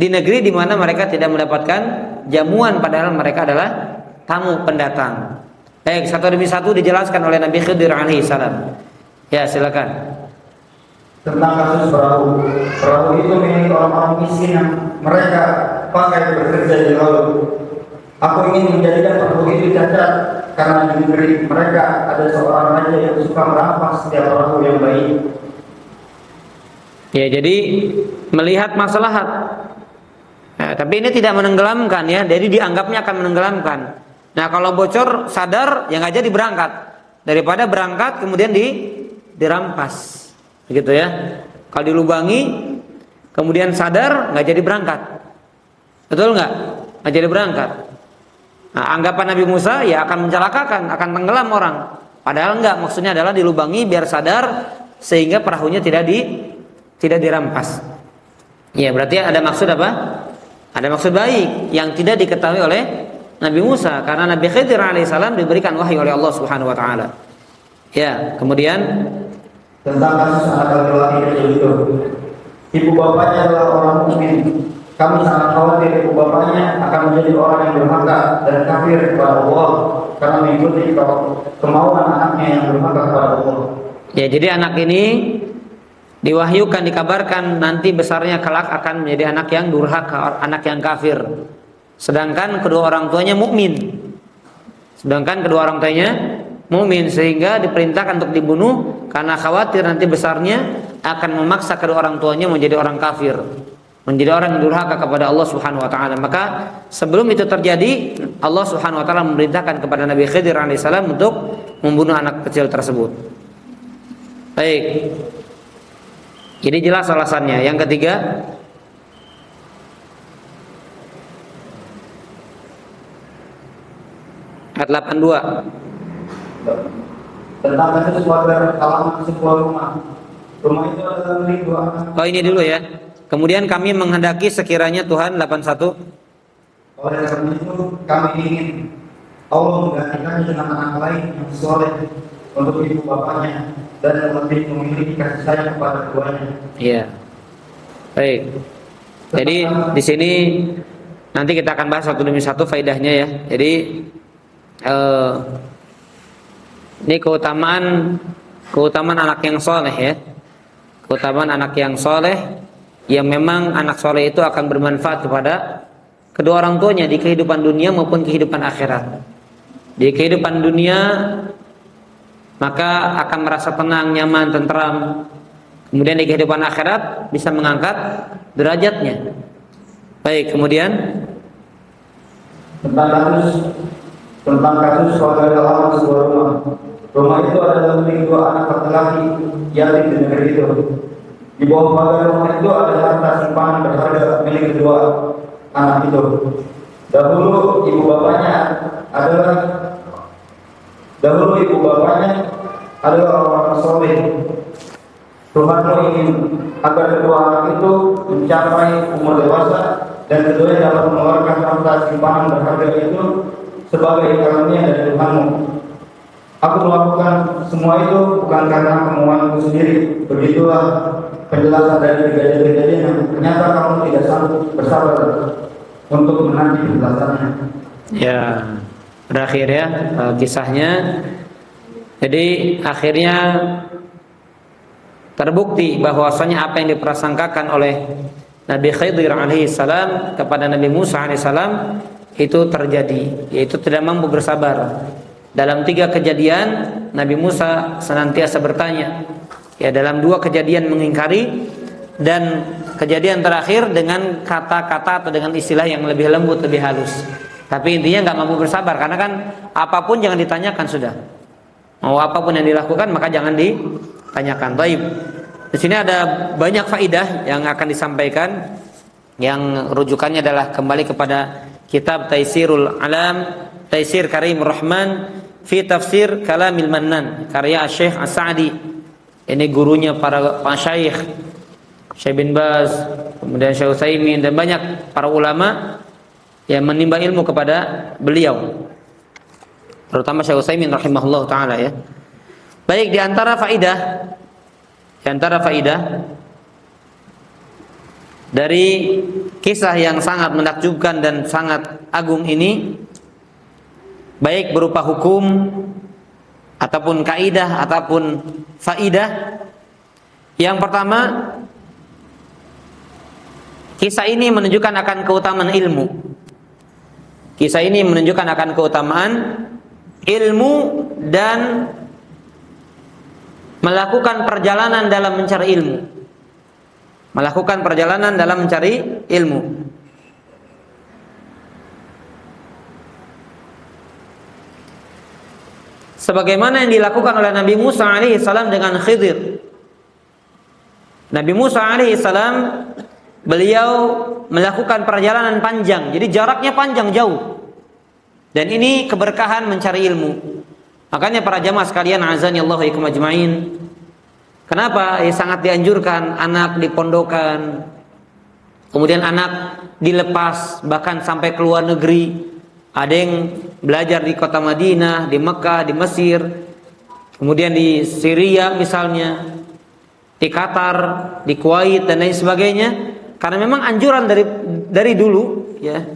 negeri di mana mereka tidak mendapatkan jamuan padahal mereka adalah tamu pendatang. Baik, satu demi satu dijelaskan oleh Nabi Khidir alaihissalam. Ya, silakan. Tentang kasus perahu. Perahu itu milik orang-orang miskin yang mereka pakai bekerja di laut. Aku ingin menjadikan perahu itu cacat karena di negeri mereka ada seorang raja yang suka merampas setiap perahu yang baik. Ya, jadi melihat maslahat. Nah, tapi ini tidak menenggelamkan ya, jadi dianggapnya akan menenggelamkan. Nah, kalau bocor sadar ya nggak jadi berangkat, daripada berangkat kemudian dirampas, begitu ya. Kalau dilubangi kemudian sadar nggak jadi berangkat, betul nggak? Nggak jadi berangkat. Nah, anggapan Nabi Musa ya akan mencelakakan, akan tenggelam orang. Padahal enggak, maksudnya adalah dilubangi biar sadar sehingga perahunya tidak dirampas. Ya, berarti ada maksud apa? Ada maksud baik yang tidak diketahui oleh Nabi Musa karena Nabi Khidir alaihissalam diberikan wahyu oleh Allah Subhanahu wa taala. Ya, kemudian tentang kasus anak laki-laki kecil itu. Ibu bapaknya adalah orang mukmin. Kami sangat khawatir ibu bapaknya akan menjadi orang yang durhaka dan kafir kepada Allah karena mengikuti kemauan anaknya yang durhaka kepada Allah. Ya, jadi anak ini diwahyukan, dikabarkan nanti besarnya kelak akan menjadi anak yang durhaka, anak yang kafir. Sedangkan kedua orang tuanya mukmin. Sehingga diperintahkan untuk dibunuh karena khawatir nanti besarnya akan memaksa kedua orang tuanya menjadi orang kafir, menjadi orang yang durhaka kepada Allah Subhanahu wa taala. Maka sebelum itu terjadi, Allah Subhanahu wa taala memerintahkan kepada Nabi Khidir alaihissalam untuk membunuh anak kecil tersebut. Baik. Jadi jelas alasannya. Yang ketiga, ayat 82. Tentang kasus warga halaman sebuah rumah. Rumah itu adalah milik dua anak. Oh, ini dulu ya. Kemudian kami menghendaki sekiranya Tuhan 81. Oleh karena itu kami ingin Allah menggantikannya dengan anak lain yang soleh untuk ibu bapaknya dan lebih memiliki kasih sayang kepada keduanya. Iya. Baik. Jadi di sini nanti kita akan bahas satu demi satu faedahnya ya. Jadi ini keutamaan anak yang soleh ya. Keutamaan anak yang soleh yang memang anak soleh itu akan bermanfaat kepada kedua orang tuanya di kehidupan dunia maupun kehidupan akhirat. Di kehidupan dunia maka akan merasa tenang, nyaman, tentram. Kemudian di kehidupan akhirat bisa mengangkat derajatnya. Baik, kemudian tentang kasus warga halaman sebuah rumah. Rumah itu adalah milik dua anak laki-laki yatim di negeri itu. Di bawah pagar rumah itu ada harta simpanan berharga milik kedua anak itu. Dahulu ibu bapaknya adalah orang soleh Tuhanmu ingin agar kedua anak itu mencapai umur dewasa dan keduanya dapat mengeluarkan harta simpanan berharga itu sebagai karunia dari Tuhanmu. Aku melakukan semua itu bukan karena kemauanku sendiri. Begitulah penjelasan dari kejadian-kejadian yang ternyata kamu tidak sanggup bersabar untuk menanti penjelasannya. Ya, berakhir ya kisahnya. Jadi akhirnya terbukti bahwasanya apa yang diprasangkakan oleh Nabi Khidir alaihissalam kepada Nabi Musa alaihissalam itu terjadi, yaitu tidak mampu bersabar. Dalam 3 kejadian Nabi Musa senantiasa bertanya. Ya, dalam 2 kejadian mengingkari, dan kejadian terakhir dengan kata-kata atau dengan istilah yang lebih lembut, lebih halus. Tapi intinya nggak mampu bersabar, karena kan apapun jangan ditanyakan sudah. Mau apapun yang dilakukan maka jangan ditanyakan. Baik. Di sini ada banyak faidah yang akan disampaikan, yang rujukannya adalah kembali kepada kitab Taisirul Alam, Taisir Karimur Rahman fi Tafsir Kalamil Mannan, karya Syekh As-Sa'di. Ini gurunya para masyayikh, Syekh bin Baz, kemudian Syekh Utsaimin, dan banyak para ulama yang menimba ilmu kepada beliau, terutama Syekh Utsaimin rahimahullah taala ya. Baik, di antara faidah dari kisah yang sangat menakjubkan dan sangat agung ini, baik berupa hukum ataupun kaidah ataupun faidah. Yang pertama, kisah ini menunjukkan akan keutamaan ilmu. Kisah ini menunjukkan akan keutamaan ilmu dan melakukan perjalanan dalam mencari ilmu. Melakukan perjalanan dalam mencari ilmu. Sebagaimana yang dilakukan oleh Nabi Musa alaihissalam dengan Khidir. Nabi Musa alaihissalam, beliau melakukan perjalanan panjang, jadi jaraknya panjang jauh. Dan ini keberkahan mencari ilmu. Makanya para jamaah sekalian, azani Allah wa ikum ajmain, kenapa sangat dianjurkan anak dipondokan, kemudian anak dilepas bahkan sampai ke luar negeri. Ada yang belajar di kota Madinah, di Mekah, di Mesir, kemudian di Syria misalnya, di Qatar, di Kuwait dan lain sebagainya. Karena memang anjuran dari dulu ya.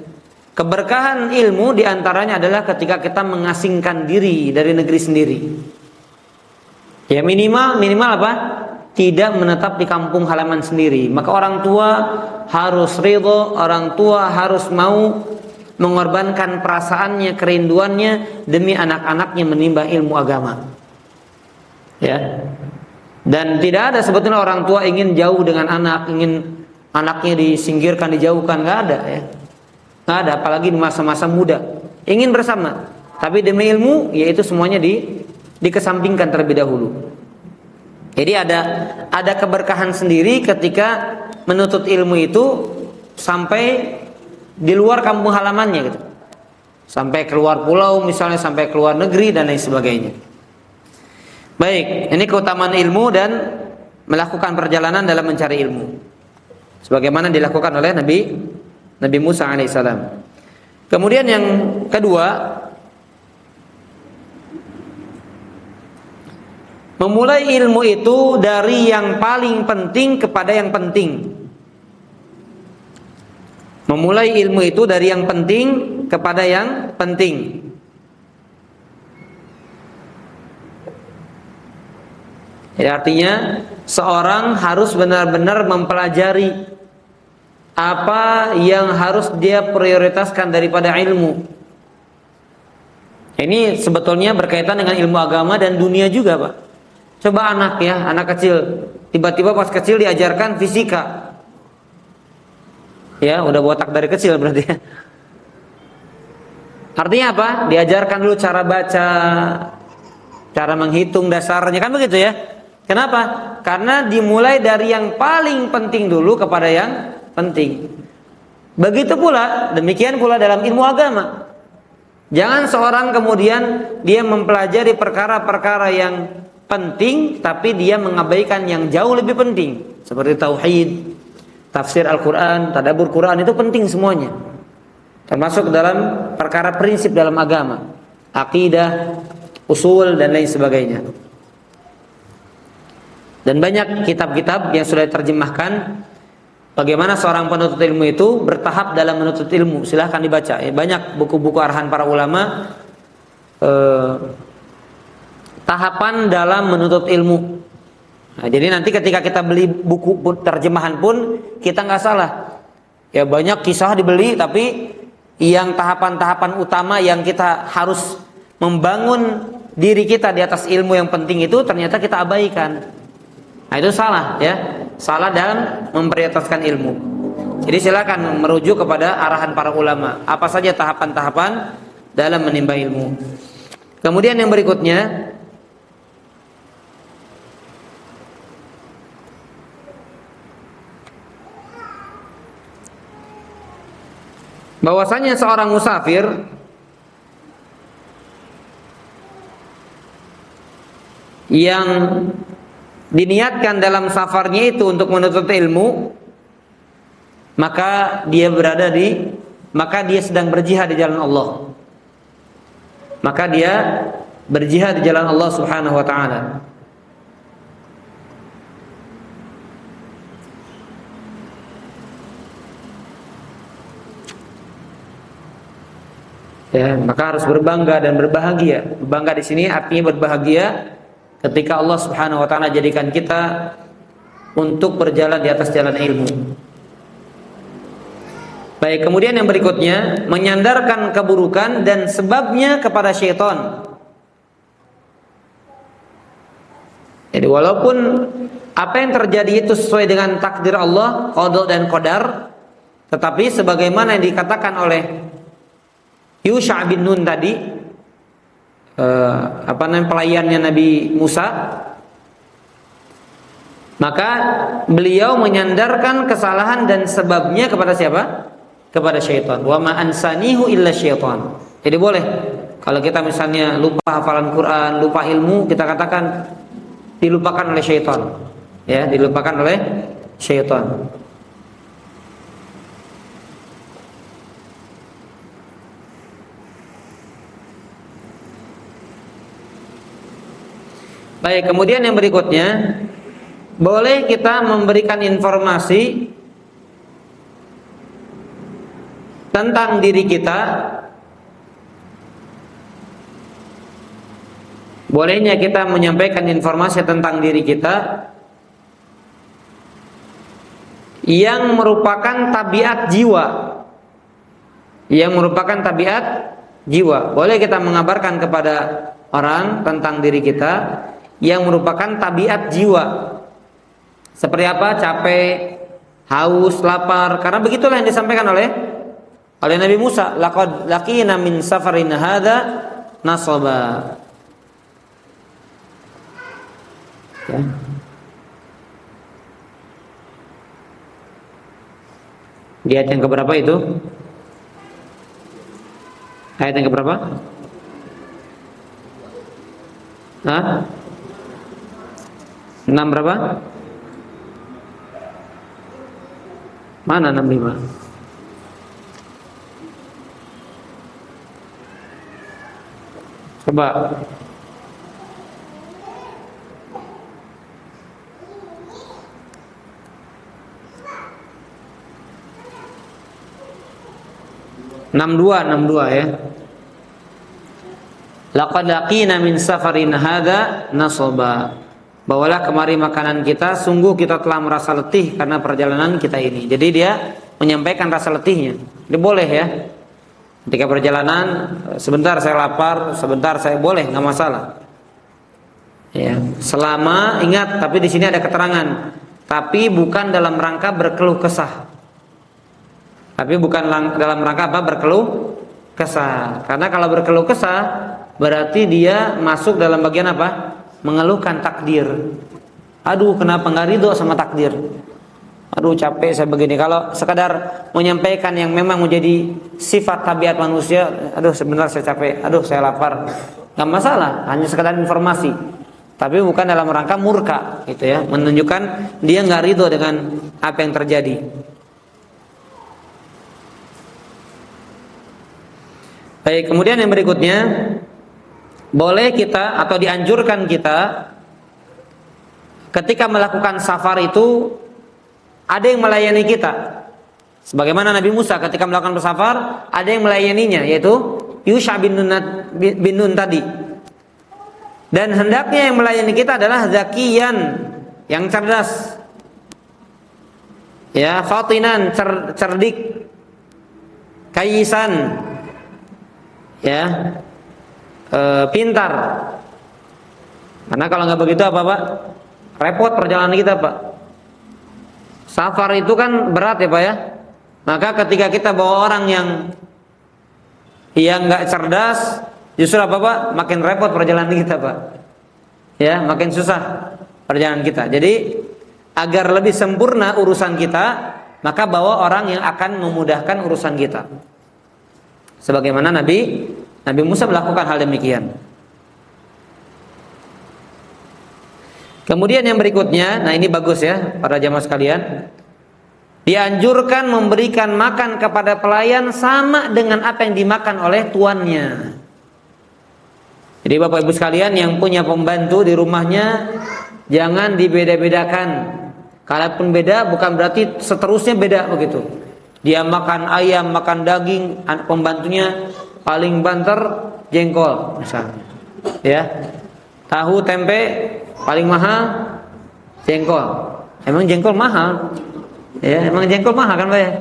Keberkahan ilmu diantaranya adalah ketika kita mengasingkan diri dari negeri sendiri. Ya minimal apa? Tidak menetap di kampung halaman sendiri. Maka orang tua harus ridho, orang tua harus mau mengorbankan perasaannya, kerinduannya demi anak-anaknya menimba ilmu agama. Ya. Dan tidak ada sebetulnya orang tua ingin jauh dengan anak, ingin anaknya disingkirkan, dijauhkan, nggak ada ya. Nggak ada, apalagi di masa-masa muda. Ingin bersama, tapi demi ilmu, yaitu semuanya dikesampingkan terlebih dahulu. Jadi ada keberkahan sendiri ketika menuntut ilmu itu sampai di luar kampung halamannya gitu. Sampai keluar pulau misalnya, sampai keluar negeri dan lain sebagainya. Baik, ini keutamaan ilmu dan melakukan perjalanan dalam mencari ilmu. Sebagaimana dilakukan oleh Nabi Musa alaihissalam. Kemudian yang kedua, memulai ilmu itu dari yang paling penting kepada yang penting. Memulai ilmu itu dari yang penting kepada yang penting. Ya, artinya seorang harus benar-benar mempelajari apa yang harus dia prioritaskan daripada ilmu. Ini sebetulnya berkaitan dengan ilmu agama dan dunia juga, Pak. Coba anak kecil, tiba-tiba pas kecil diajarkan fisika. Ya, udah botak dari kecil berarti ya. Artinya apa? Diajarkan dulu cara baca, cara menghitung dasarnya, kan begitu ya. Kenapa? Karena dimulai dari yang paling penting dulu kepada yang penting. Begitu pula, demikian pula dalam ilmu agama. Jangan seorang kemudian dia mempelajari perkara-perkara yang penting, tapi dia mengabaikan yang jauh lebih penting, seperti tauhid, tafsir Al-Quran, tadabbur Quran, itu penting semuanya, termasuk dalam perkara prinsip dalam agama, akidah, usul dan lain sebagainya. Dan banyak kitab-kitab yang sudah diterjemahkan bagaimana seorang penuntut ilmu itu bertahap dalam menuntut ilmu. Silahkan dibaca. Banyak buku-buku arahan para ulama tahapan dalam menuntut ilmu. Nah, jadi nanti ketika kita beli buku terjemahan pun kita nggak salah. Ya banyak kisah dibeli, tapi yang tahapan-tahapan utama yang kita harus membangun diri kita di atas ilmu yang penting itu ternyata kita abaikan. Nah itu salah ya, salah dalam memprioritaskan ilmu. Jadi silakan merujuk kepada arahan para ulama, apa saja tahapan-tahapan dalam menimba ilmu. Kemudian yang berikutnya, bahwasanya seorang musafir yang diniatkan dalam safarnya itu untuk menuntut ilmu, maka dia sedang berjihad di jalan Allah. Maka dia berjihad di jalan Allah Subhanahu wa taala. Ya, maka harus berbangga dan berbahagia. Berbangga di sini artinya berbahagia ketika Allah Subhanahu wa taala jadikan kita untuk berjalan di atas jalan ilmu. Baik, kemudian yang berikutnya, menyandarkan keburukan dan sebabnya kepada syaitan. Jadi walaupun apa yang terjadi itu sesuai dengan takdir Allah, qada dan qadar, tetapi sebagaimana yang dikatakan oleh Yusha bin Nun tadi, pelayannya Nabi Musa, maka beliau menyandarkan kesalahan dan sebabnya kepada siapa? Kepada syaitan. Wa ma ansanihu illa syaitan. Jadi boleh kalau kita misalnya lupa hafalan Quran, lupa ilmu, kita katakan dilupakan oleh syaitan. Ya, dilupakan oleh syaitan. Baik, kemudian yang berikutnya, boleh kita memberikan informasi tentang diri kita. Bolehnya kita menyampaikan informasi tentang diri kita yang merupakan tabiat jiwa. Yang merupakan tabiat jiwa. Boleh kita mengabarkan kepada orang tentang diri kita yang merupakan tabiat jiwa. Seperti apa? Capek, haus, lapar. Karena begitulah yang disampaikan oleh Nabi Musa. Laqad laqina min safarina hadza nasaba. Ya. Di ayat yang keberapa itu? Ayat yang keberapa? Hah? 6 berapa? Mana 65? Coba. Enam dua ya. Laqad laqina min safarin hadza nasaba. Bawalah kemari makanan kita, sungguh kita telah merasa letih karena perjalanan kita ini. Jadi dia menyampaikan rasa letihnya. Dia boleh ya. Ketika perjalanan, sebentar saya lapar, sebentar saya boleh, nggak masalah. Ya, selama ingat, tapi di sini ada keterangan. Tapi bukan dalam rangka berkeluh kesah. Tapi bukan dalam rangka apa? Berkeluh kesah. Karena kalau berkeluh kesah, berarti dia masuk dalam bagian apa? Mengeluhkan takdir. Aduh, kenapa nggak ridho sama takdir? Aduh, capek saya begini. Kalau sekadar menyampaikan yang memang menjadi sifat tabiat manusia, aduh sebentar saya capek, aduh saya lapar, nggak masalah. Hanya sekadar informasi. tapi bukan dalam rangka murka, gitu ya, menunjukkan dia nggak ridho dengan apa yang terjadi. Baik, kemudian yang berikutnya, boleh kita atau dianjurkan kita ketika melakukan safar itu ada yang melayani kita. Sebagaimana Nabi Musa ketika melakukan safar, ada yang melayaninya, yaitu Yusha bin Nun tadi. Dan hendaknya yang melayani kita adalah zakiyan, yang cerdas, ya, fatinan, cerdik, kayisan, ya, pintar. Karena kalau nggak begitu apa Pak? Repot perjalanan kita Pak. Safar itu kan berat ya Pak ya. Maka ketika kita bawa orang yang nggak cerdas, justru apa Pak? Makin repot perjalanan kita Pak. Ya, makin susah perjalanan kita. Jadi agar lebih sempurna urusan kita, maka bawa orang yang akan memudahkan urusan kita. Sebagaimana Nabi Musa melakukan hal demikian. Kemudian yang berikutnya, nah ini bagus ya para jamaah sekalian. Dianjurkan memberikan makan kepada pelayan sama dengan apa yang dimakan oleh tuannya. Jadi Bapak Ibu sekalian yang punya pembantu di rumahnya, jangan dibeda-bedakan. Kalaupun beda bukan berarti seterusnya beda begitu. Dia makan ayam, makan daging, pembantunya paling banter jengkol misalnya. Ya. Tahu tempe paling mahal jengkol. Emang jengkol mahal? Ya, emang jengkol mahal kan Pak ya?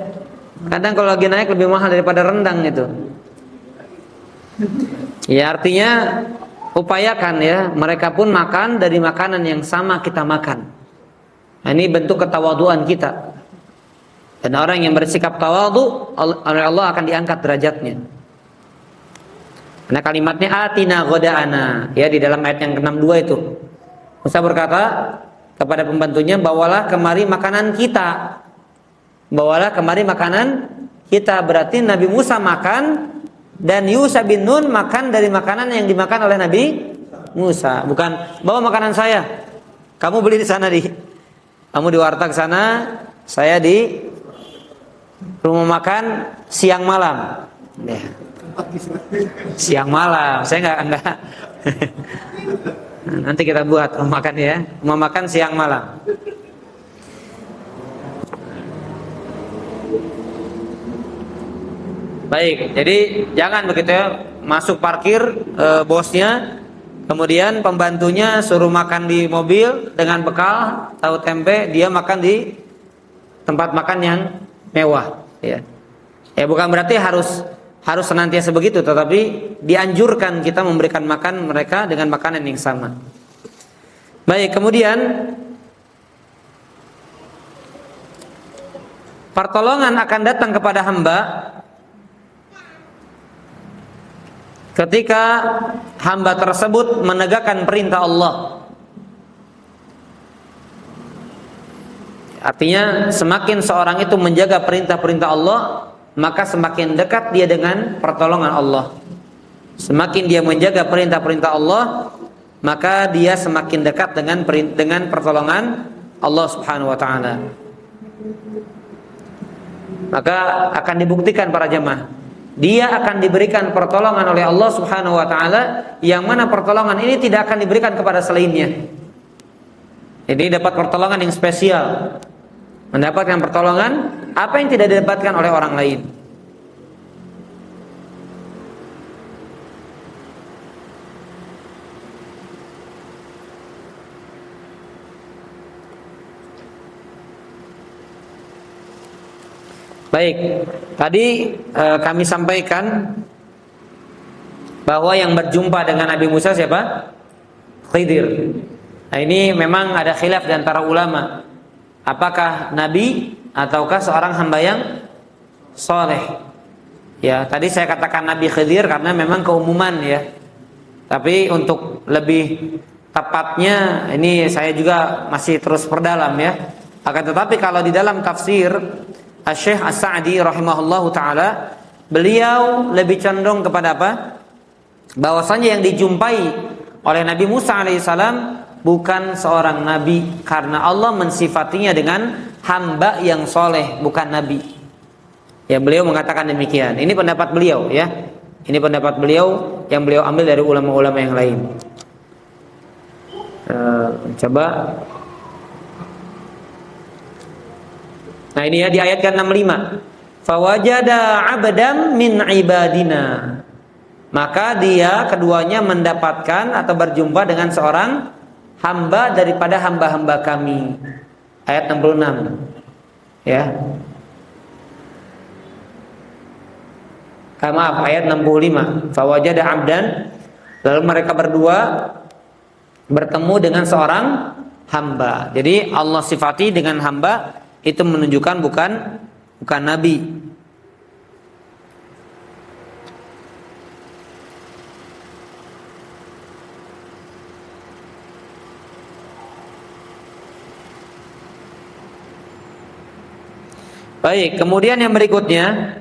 Kadang kalau lagi naik lebih mahal daripada rendang itu. Ya artinya upayakan ya mereka pun makan dari makanan yang sama kita makan. Nah, ini bentuk ketawaduan kita. Dan orang yang bersikap tawadu oleh Allah akan diangkat derajatnya. Karena kalimatnya atina ghoda'ana ya di dalam ayat yang ke-62 itu. Musa berkata kepada pembantunya, bawalah kemari makanan kita. Bawalah kemari makanan kita. Berarti Nabi Musa makan dan Yusha bin Nun makan dari makanan yang dimakan oleh Nabi Musa. Bukan bawa makanan saya, kamu beli di sana kamu di warteg sana, saya di rumah makan siang malam. Ya. Siang malam, saya enggak. Nanti kita buat rumah makan ya, rumah makan siang malam. Baik, jadi jangan begitu ya, masuk parkir bosnya, kemudian pembantunya suruh makan di mobil dengan bekal tahu tempe, dia makan di tempat makan yang mewah. Ya, bukan berarti harus senantiasa begitu, tetapi dianjurkan kita memberikan makan mereka dengan makanan yang sama. Baik, kemudian pertolongan akan datang kepada hamba ketika hamba tersebut menegakkan perintah Allah. Artinya semakin seorang itu menjaga perintah-perintah Allah, maka semakin dekat dia dengan pertolongan Allah. Semakin dia menjaga perintah-perintah Allah, maka dia semakin dekat dengan pertolongan Allah Subhanahu wa taala. Maka akan dibuktikan para jemaah, dia akan diberikan pertolongan oleh Allah Subhanahu wa taala, yang mana pertolongan ini tidak akan diberikan kepada selainnya. Jadi dapat pertolongan yang spesial, mendapatkan pertolongan apa yang tidak didapatkan oleh orang lain. Baik, tadi kami sampaikan bahwa yang berjumpa dengan Nabi Musa siapa? Khidir. Nah, ini memang ada khilaf di antara ulama. Apakah nabi ataukah seorang hamba yang soleh? Ya, tadi saya katakan Nabi Khidir karena memang keumuman ya. Tapi untuk lebih tepatnya ini saya juga masih terus perdalam ya. Akan tetapi kalau di dalam tafsir Syekh As-Sa'di rahimahullahu taala, beliau lebih cenderung kepada apa? Bahwasanya yang dijumpai oleh Nabi Musa alaihissalam bukan seorang nabi, karena Allah mensifatinya dengan hamba yang soleh, bukan nabi. Ya, beliau mengatakan demikian. Ini pendapat beliau, ya. Ini pendapat beliau yang beliau ambil dari ulama-ulama yang lain. Coba. Nah, ini ya di ayat ke-65. Fawajada 'abdan min ibadina. Maka dia keduanya mendapatkan atau berjumpa dengan seorang hamba daripada hamba-hamba kami. Ayat 66. Ya. Maaf, ayat 65. Fawajada 'abdan, lalu mereka berdua bertemu dengan seorang hamba. Jadi Allah sifati dengan hamba itu menunjukkan bukan nabi. Baik, kemudian yang berikutnya,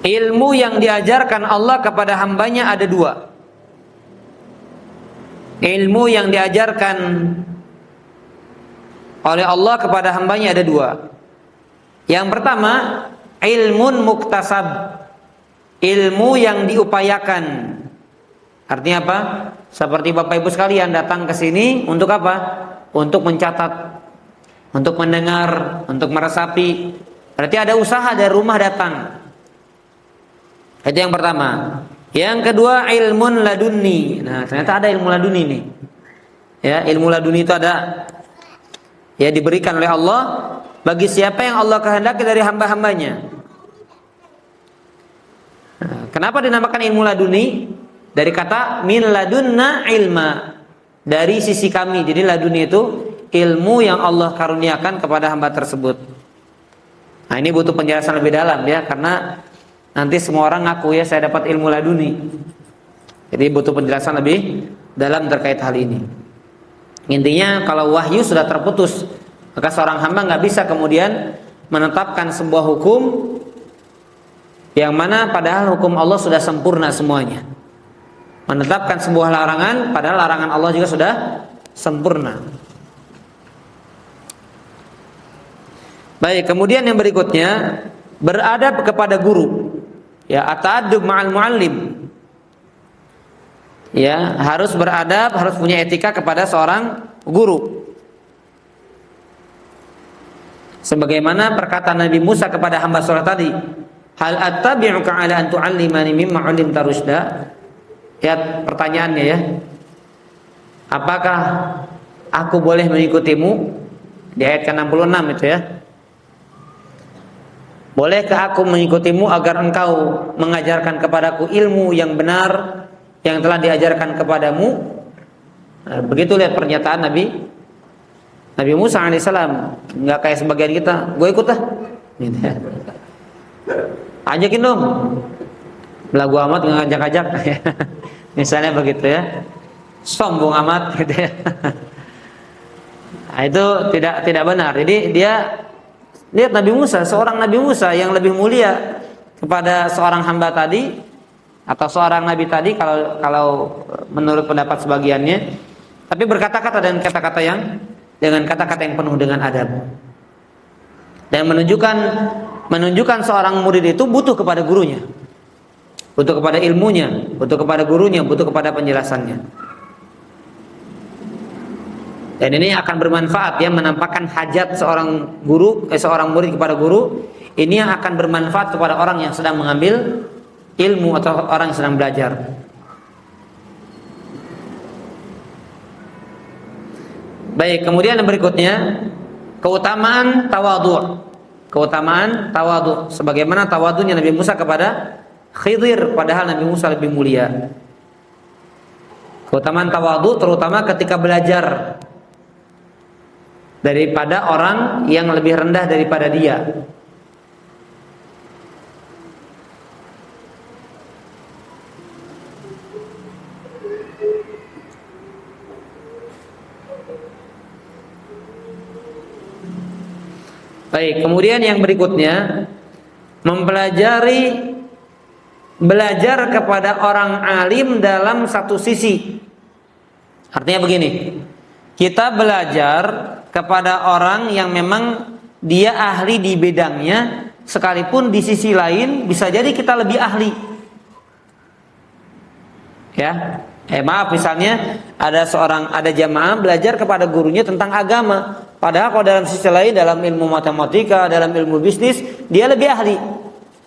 ilmu yang diajarkan Allah kepada hambanya ada dua. Ilmu yang diajarkan oleh Allah kepada hambanya ada dua. Yang pertama, ilmun muktasab, ilmu yang diupayakan. Artinya apa? Seperti Bapak Ibu sekalian datang ke sini untuk apa? Untuk mencatat, untuk mendengar, untuk meresapi. Berarti ada usaha dari rumah datang. Itu yang pertama. Yang kedua, ilmun laduni. Nah, ternyata ada ilmu laduni nih. Ya, ilmu laduni itu ada, ya, diberikan oleh Allah bagi siapa yang Allah kehendaki dari hamba-hambanya. Nah, kenapa dinamakan ilmu laduni? Dari kata min ladunna ilma, dari sisi kami. Jadi laduni itu ilmu yang Allah karuniakan kepada hamba tersebut. Nah, ini butuh penjelasan lebih dalam, ya, karena nanti semua orang ngaku, ya, saya dapat ilmu laduni. Jadi butuh penjelasan lebih dalam terkait hal ini. Intinya kalau wahyu sudah terputus, maka seorang hamba nggak bisa kemudian menetapkan sebuah hukum yang mana padahal hukum Allah sudah sempurna semuanya. Menetapkan sebuah larangan padahal larangan Allah juga sudah sempurna. Baik, kemudian yang berikutnya, beradab kepada guru. Ya, at-ta'addub ma'al muallim. Ya, harus beradab, harus punya etika kepada seorang guru. Sebagaimana perkataan Nabi Musa kepada hamba soleh tadi, hal attabi'uka 'ala an tu'allimani mimma 'allimta rusyda. Ya, pertanyaannya, ya. Apakah aku boleh mengikutimu? Di ayat ke-66 itu, ya. Bolehkah aku mengikutimu agar engkau mengajarkan kepadaku ilmu yang benar yang telah diajarkan kepadamu? Nah, begitu lihat pernyataan Nabi Musa alaihissalam. Nggak kayak sebagian kita, gue ikut lah, gitu ya. Ajakin dong, belagu amat nggak ngajak-ajak. Misalnya begitu, ya. Sombong amat, gitu ya. Nah, itu tidak benar. Jadi dia lihat Nabi Musa, seorang Nabi Musa yang lebih mulia kepada seorang hamba tadi atau seorang nabi tadi kalau menurut pendapat sebagiannya, tapi berkata-kata dengan kata-kata yang penuh dengan adab dan menunjukkan seorang murid itu butuh kepada gurunya, butuh kepada ilmunya, butuh kepada gurunya, butuh kepada penjelasannya. Dan ini akan bermanfaat, ya, menampakkan hajat seorang murid kepada guru. Ini yang akan bermanfaat kepada orang yang sedang mengambil ilmu atau orang yang sedang belajar. Baik, kemudian yang berikutnya, keutamaan tawadhu. Keutamaan tawadhu, sebagaimana tawadhunya Nabi Musa kepada Khidir, padahal Nabi Musa lebih mulia. Keutamaan tawadhu terutama ketika belajar daripada orang yang lebih rendah daripada dia. Baik, kemudian yang berikutnya, belajar kepada orang alim dalam satu sisi. Artinya begini, kita belajar kepada orang yang memang dia ahli di bidangnya, sekalipun di sisi lain bisa jadi kita lebih ahli. Ya, maaf, misalnya ada jamaah belajar kepada gurunya tentang agama, padahal kalau dalam sisi lain, dalam ilmu matematika, dalam ilmu bisnis, dia lebih ahli.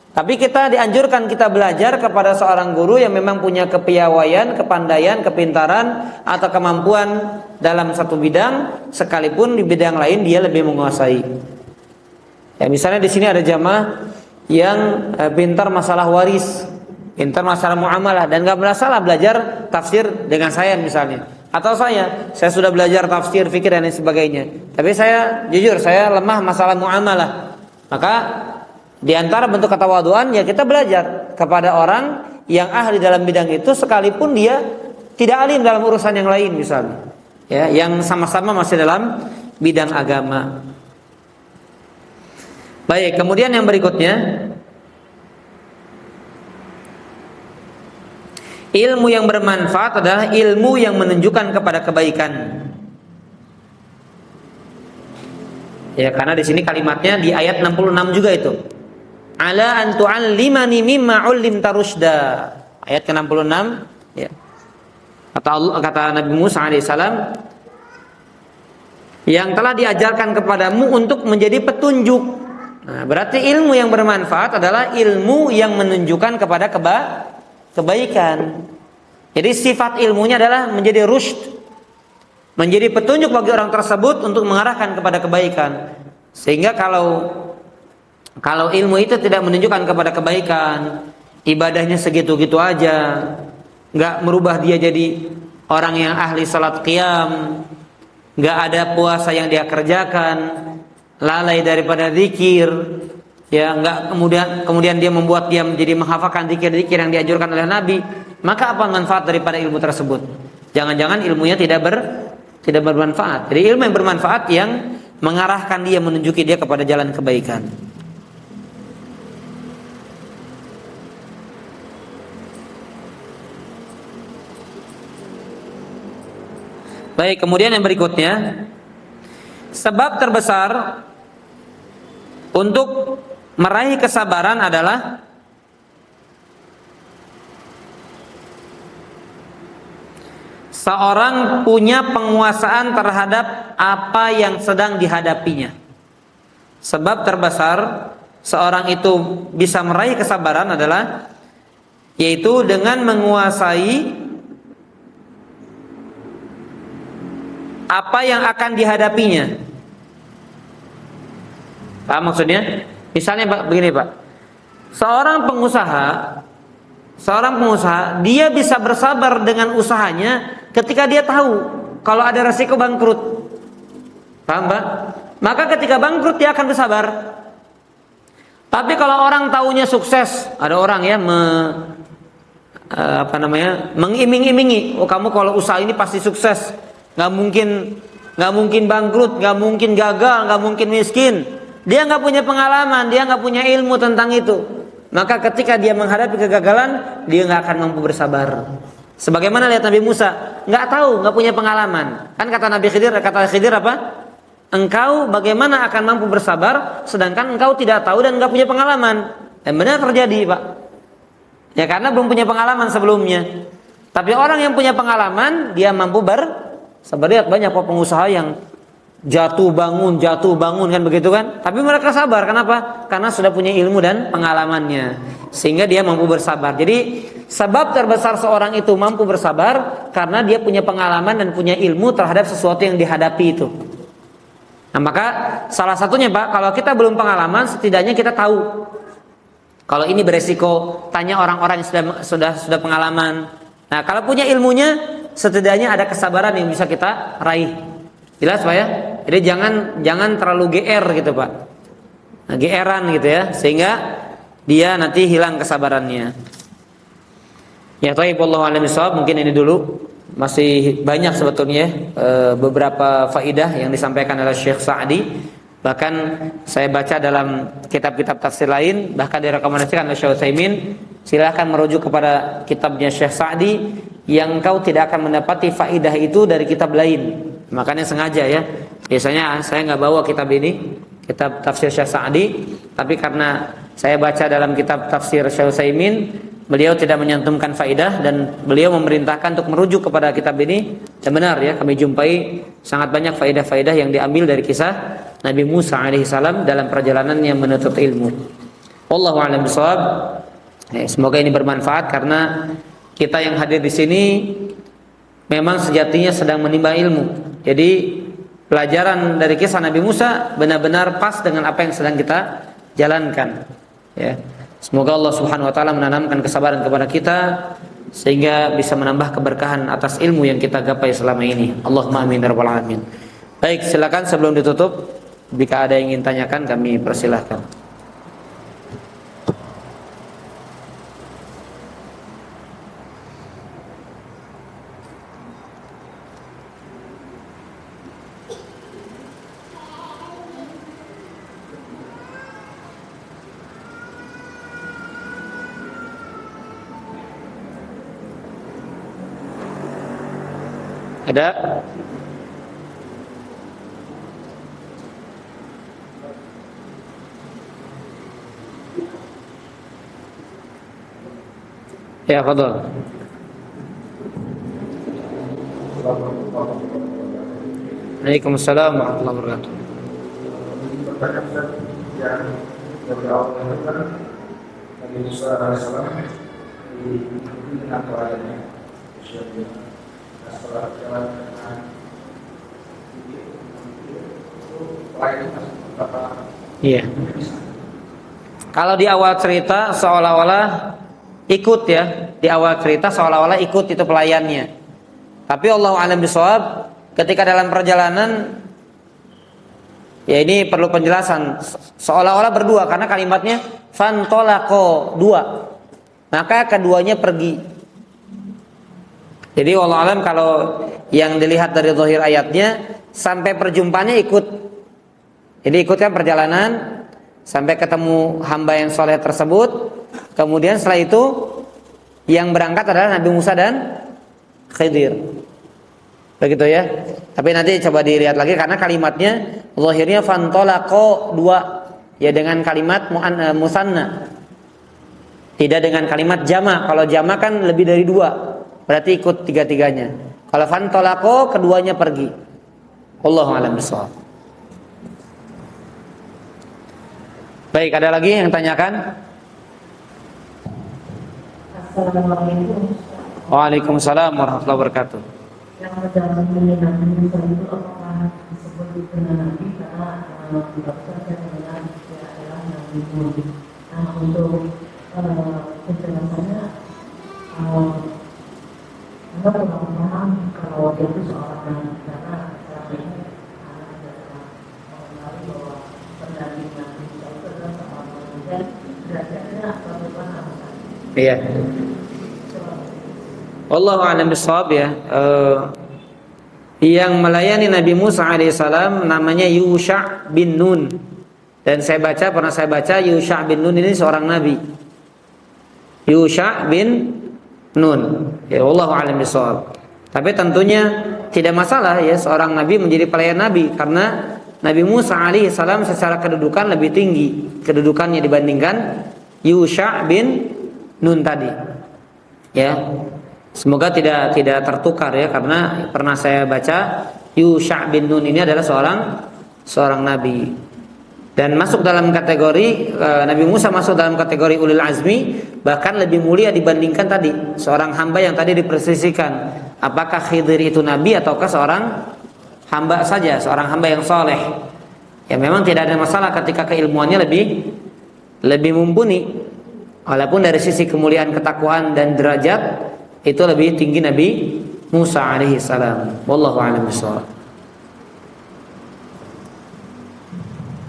Tapi kita dianjurkan kita belajar kepada seorang guru yang memang punya kepiawaian, kepandaian, kepintaran atau kemampuan dalam satu bidang, sekalipun di bidang lain dia lebih menguasai. Ya, misalnya di sini ada jamaah yang pintar masalah waris, pintar masalah muamalah, dan gak masalah belajar tafsir dengan saya misalnya. Atau saya sudah belajar tafsir, fikir dan lain sebagainya. Tapi jujur saya lemah masalah muamalah. Maka di antara bentuk ketawaduan ya kita belajar kepada orang yang ahli dalam bidang itu, sekalipun dia tidak alim dalam urusan yang lain misalnya. Ya, yang sama-sama masih dalam bidang agama. Baik, kemudian yang berikutnya, ilmu yang bermanfaat adalah ilmu yang menunjukkan kepada kebaikan. Ya, karena di sini kalimatnya di ayat 66 juga itu. Ala an tu'allimani mimma 'ullimta rusyda. Ayat ke-66 ya. Kata Nabi Musa alaihissalam, yang telah diajarkan kepadamu untuk menjadi petunjuk. Nah, berarti ilmu yang bermanfaat adalah ilmu yang menunjukkan kepada kebaikan. Jadi sifat ilmunya adalah menjadi rusyd, menjadi petunjuk bagi orang tersebut untuk mengarahkan kepada kebaikan. Sehingga kalau ilmu itu tidak menunjukkan kepada kebaikan, ibadahnya segitu-gitu aja, nggak merubah dia jadi orang yang ahli salat qiyam, nggak ada puasa yang dia kerjakan, lalai daripada zikir, ya nggak kemudian dia membuat dia menjadi menghafalkan zikir-zikir yang dianjurkan oleh Nabi, maka apa manfaat daripada ilmu tersebut? Jangan-jangan ilmunya tidak bermanfaat. Jadi ilmu yang bermanfaat yang mengarahkan dia, menunjuki dia kepada jalan kebaikan. Baik, kemudian yang berikutnya, sebab terbesar untuk meraih kesabaran adalah seorang punya penguasaan terhadap apa yang sedang dihadapinya. Sebab terbesar seorang itu bisa meraih kesabaran adalah yaitu dengan menguasai apa yang akan dihadapinya. Paham maksudnya? Misalnya begini Pak, seorang pengusaha dia bisa bersabar dengan usahanya ketika dia tahu kalau ada resiko bangkrut. Paham Pak? Maka ketika bangkrut dia akan bersabar. Tapi kalau orang taunya sukses, ada orang ya mengiming-imingi, oh kamu kalau usaha ini pasti sukses, nggak mungkin bangkrut, nggak mungkin gagal, nggak mungkin miskin. Dia nggak punya pengalaman, dia nggak punya ilmu tentang itu. Maka ketika dia menghadapi kegagalan, dia nggak akan mampu bersabar. Sebagaimana lihat Nabi Musa, nggak tahu, nggak punya pengalaman. Kan kata Khidir apa? Engkau bagaimana akan mampu bersabar, sedangkan engkau tidak tahu dan nggak punya pengalaman. Dan benar terjadi Pak. Ya karena belum punya pengalaman sebelumnya. Tapi orang yang punya pengalaman, dia mampu bersabar. Lihat banyak pengusaha yang jatuh bangun kan begitu kan, tapi mereka sabar. Kenapa? Karena sudah punya ilmu dan pengalamannya, sehingga dia mampu bersabar. Jadi sebab terbesar seorang itu mampu bersabar karena dia punya pengalaman dan punya ilmu terhadap sesuatu yang dihadapi itu. Nah maka salah satunya Pak, kalau kita belum pengalaman, setidaknya kita tahu kalau ini beresiko. Tanya orang-orang yang sudah pengalaman. Nah kalau punya ilmunya, setidaknya ada kesabaran yang bisa kita raih. Jelas Pak ya? Jadi jangan terlalu GR gitu Pak. Nah, GR-an gitu ya, sehingga dia nanti hilang kesabarannya. Ya thayyib, wallahu a'lam bishawab. Mungkin ini dulu. Masih banyak sebetulnya beberapa faidah yang disampaikan oleh Syekh Sa'di. Bahkan saya baca dalam kitab-kitab tafsir lain, bahkan direkomendasikan oleh Syekh Utsaimin. Silakan merujuk kepada kitabnya Syekh Sa'di yang engkau tidak akan mendapati faidah itu dari kitab lain. Makanya sengaja ya. Biasanya saya nggak bawa kitab ini, kitab tafsir Syekh Sa'di, tapi karena saya baca dalam kitab tafsir Syekh Utsaimin, beliau tidak menyantumkan faidah dan beliau memerintahkan untuk merujuk kepada kitab ini. Dan benar ya, kami jumpai sangat banyak faidah-faidah yang diambil dari kisah Nabi Musa alaihissalam dalam perjalanannya menuntut ilmu. Wallahu a'lam bishawab. Semoga ini bermanfaat karena kita yang hadir di sini memang sejatinya sedang menimba ilmu. Jadi pelajaran dari kisah Nabi Musa benar-benar pas dengan apa yang sedang kita jalankan. Ya. Semoga Allah Subhanahu wa taala menanamkan kesabaran kepada kita sehingga bisa menambah keberkahan atas ilmu yang kita gapai selama ini. Allahumma amin ya rabbal alamin. Baik, silakan sebelum ditutup jika ada yang ingin tanyakan kami persilahkan. Ada? Ya, fadhal. Waalaikumsalam warahmatullahi wabarakatuh. Yang dari awal Nabi Musa alaihissalam dengan keadaannya, setelah jalan dengan iya. Kalau di awal cerita seolah-olah ikut ya, di awal cerita seolah-olah ikut itu pelayannya. Tapi Allahu a'lam bishawab, ketika dalam perjalanan ya ini perlu penjelasan. Seolah-olah berdua karena kalimatnya fantolako dua, maka keduanya pergi. Jadi wallahu a'lam kalau yang dilihat dari zahir ayatnya sampai perjumpaannya ikut. Jadi ikutkan perjalanan sampai ketemu hamba yang soleh tersebut. Kemudian setelah itu yang berangkat adalah Nabi Musa dan Khidir. Begitu ya. Tapi nanti coba dilihat lagi karena kalimatnya zahirnya fantolako dua, ya dengan kalimat musanna. Tidak dengan kalimat jama. Kalau jama kan lebih dari dua, berarti ikut tiga-tiganya. Kalau fantolako keduanya pergi. Wallahu a'lam bishawab. Baik, ada lagi yang tanyakan? Assalamualaikum. Waalaikumsalam warahmatullahi wabarakatuh. Yang dalam mengenal itu apakah disebut dengan Nabi karena dokter saya mengenal dia adalah Nabi Nuh. Nah untuk penjelasannya, anda kurang paham kalau dia itu seorang Nabi karena selama ini anda tidak mengenali bahwa pendamping Nabi itu adalah seorang Nabi dan derajatnya atau bukan apa? Iya. Wallahu a'lam bishawab ya. Yang melayani Nabi Musa alaihissalam namanya Yusha bin Nun. Dan pernah saya baca Yusha bin Nun ini seorang nabi. Yusha bin Nun. Ya wallahu a'lam bishawab. Tapi tentunya tidak masalah ya seorang nabi menjadi pelayan nabi karena Nabi Musa alaihissalam secara kedudukan lebih tinggi kedudukannya dibandingkan Yusha bin Nun tadi. Ya. Semoga tidak tertukar ya karena pernah saya baca Yusha bin Nun ini adalah seorang nabi dan masuk dalam kategori Nabi Musa masuk dalam kategori ulil azmi, bahkan lebih mulia dibandingkan tadi seorang hamba yang tadi dipersisikan. Apakah Khidir itu nabi ataukah seorang hamba saja, seorang hamba yang soleh? Ya memang tidak ada masalah ketika keilmuannya lebih mumpuni, walaupun dari sisi kemuliaan, ketakwaan dan derajat itu lebih tinggi Nabi Musa alaihi salam. Wallahu a'lam bishawab.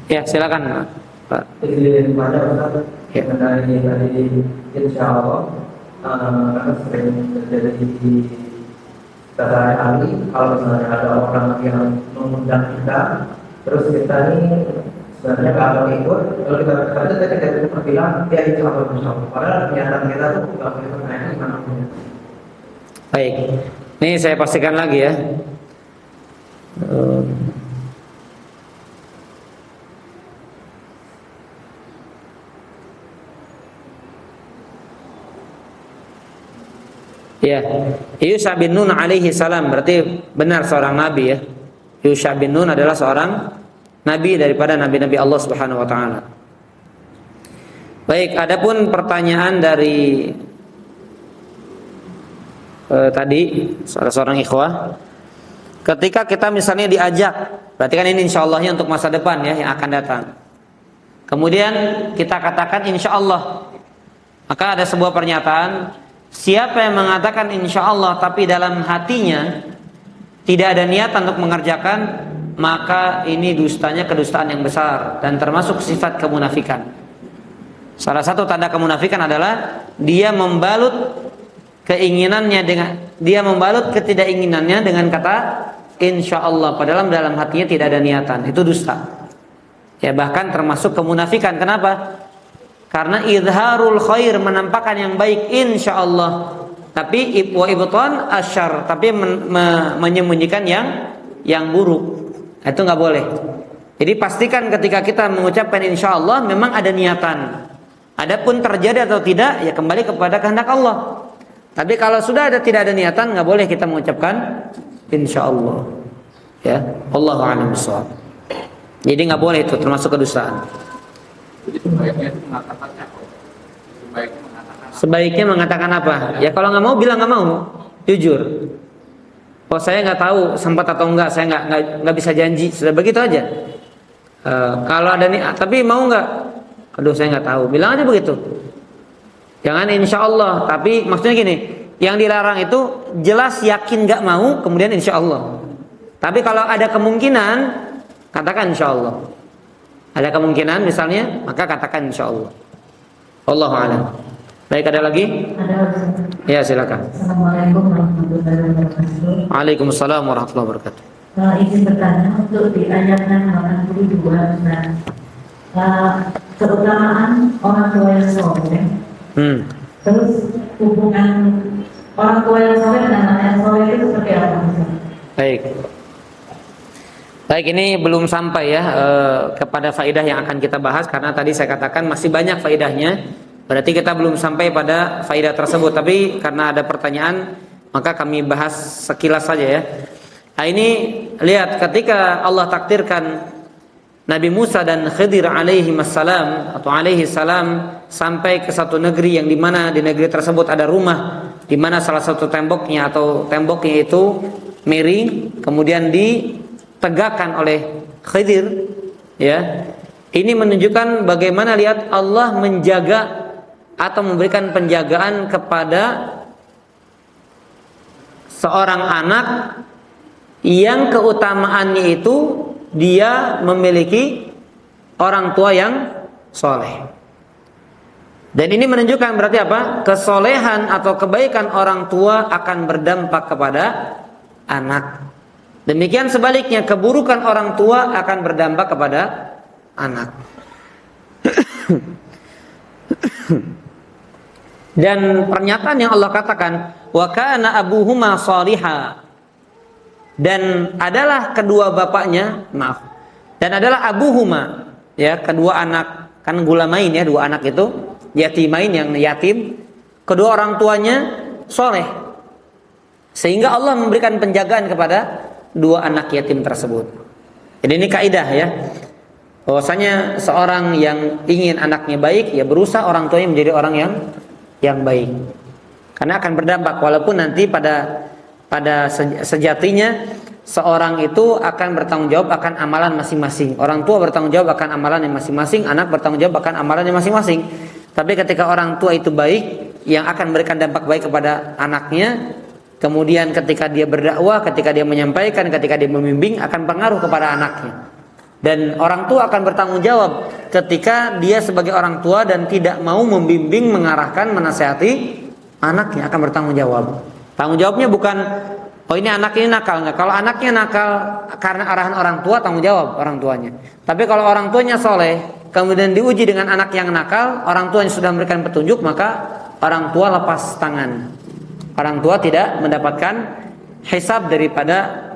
Ya, silakan Pak. Jadi pada Ustaz Ya. mengenai tadi insya Allah sering terjadi di sehari-hari kalau misalnya ada orang yang mengundang kita, terus kita ini sebenarnya kalau ikut, kalau kita berkata tadi kita bilang dia itu apa bersama, padahal kenyataan kita tuh nggak boleh bertanya gimana punya. Baik. Ini saya pastikan lagi ya. Ya, Yusha bin Nun alaihi salam berarti benar seorang nabi ya. Yusha bin Nun adalah seorang nabi daripada nabi-nabi Allah Subhanahu wa taala. Baik, adapun pertanyaan dari tadi salah seorang ikhwah, ketika kita misalnya diajak, berarti kan ini insyaallah untuk masa depan ya yang akan datang. Kemudian kita katakan insyaallah, maka ada sebuah pernyataan, siapa yang mengatakan insyaallah tapi dalam hatinya tidak ada niatan untuk mengerjakan, maka ini dustanya kedustaan yang besar dan termasuk sifat kemunafikan. Salah satu tanda kemunafikan adalah dia membalut keinginannya dia membalut ketidakinginannya dengan kata insyaallah, padahal dalam hatinya tidak ada niatan. Itu dusta. Ya, bahkan termasuk kemunafikan. Kenapa? Karena izharul khair, menampakkan yang baik insyaallah, tapi wa ibtan asyar, tapi menyembunyikan yang buruk. Itu nggak boleh. Jadi pastikan ketika kita mengucapkan insyaallah memang ada niatan. Adapun terjadi atau tidak ya kembali kepada kehendak Allah. Tapi kalau sudah tidak ada niatan, nggak boleh kita mengucapkan insyaallah. Ya, Allahu a'lam bishawab. Jadi nggak boleh, itu termasuk kedustaan. Jadi sebaiknya itu mengatakannya apa? Sebaiknya mengatakan apa? Ya kalau nggak mau bilang nggak mau, jujur. Oh saya nggak tahu sempat atau enggak, saya nggak bisa janji, sudah begitu aja. Kalau ada nih, tapi mau nggak? Aduh saya nggak tahu, bilang aja begitu. Jangan insyaallah, tapi maksudnya gini, yang dilarang itu jelas yakin nggak mau, kemudian insyaallah. Tapi kalau ada kemungkinan, katakan insyaallah. Ada kemungkinan misalnya, maka katakan insyaallah. Wallahu a'lam. Baik, ada lagi? Ada lagi. Ya silakan. Assalamualaikum warahmatullahi wabarakatuh. Waalaikumsalam warahmatullahi wabarakatuh. Izin bertanya untuk di ayat 82 dan keutamaan orang tua yang soleh. Terus hubungan orang tua yang soleh dan anak yang soleh itu seperti apa? Baik. Baik, ini belum sampai ya kepada faidah yang akan kita bahas, karena tadi saya katakan masih banyak faidahnya. Berarti kita belum sampai pada faidah tersebut, tapi karena ada pertanyaan maka kami bahas sekilas saja ya. Nah ini lihat, ketika Allah takdirkan Nabi Musa dan Khidir alaihi salam atau alaihi salam sampai ke satu negeri yang dimana di negeri tersebut ada rumah, dimana salah satu temboknya itu miring, kemudian ditegakkan oleh Khidir, ya. Ini menunjukkan bagaimana lihat Allah menjaga atau memberikan penjagaan kepada seorang anak yang keutamaannya itu dia memiliki orang tua yang soleh. Dan ini menunjukkan berarti apa? Kesolehan atau kebaikan orang tua akan berdampak kepada anak. Demikian sebaliknya, keburukan orang tua akan berdampak kepada anak. Dan pernyataan yang Allah katakan, wa kana abuhuma salihah, dan adalah kedua bapaknya, dan adalah abuhuma, ya, kedua anak, kan gulamain ya, dua anak itu yatimain yang yatim, kedua orang tuanya soleh, sehingga Allah memberikan penjagaan kepada dua anak yatim tersebut. Jadi ini kaidah ya, bahwasanya seorang yang ingin anaknya baik, ya berusaha orang tuanya menjadi orang yang baik, karena akan berdampak. Walaupun nanti pada sejatinya seorang itu akan bertanggung jawab akan amalan masing-masing. Orang tua bertanggung jawab akan amalan yang masing-masing, anak bertanggung jawab akan amalan yang masing-masing. Tapi ketika orang tua itu baik, yang akan memberikan dampak baik kepada anaknya, kemudian ketika dia berdakwah, ketika dia menyampaikan, ketika dia membimbing, akan pengaruh kepada anaknya. Dan orang tua akan bertanggung jawab ketika dia sebagai orang tua dan tidak mau membimbing, mengarahkan, menasihati anaknya, akan bertanggung jawab. Tanggung jawabnya bukan, oh ini anak ini nakal, enggak. Kalau anaknya nakal karena arahan orang tua, tanggung jawab orang tuanya. Tapi kalau orang tuanya soleh, kemudian diuji dengan anak yang nakal, orang tuanya sudah memberikan petunjuk, maka orang tua lepas tangan. Orang tua tidak mendapatkan hisab daripada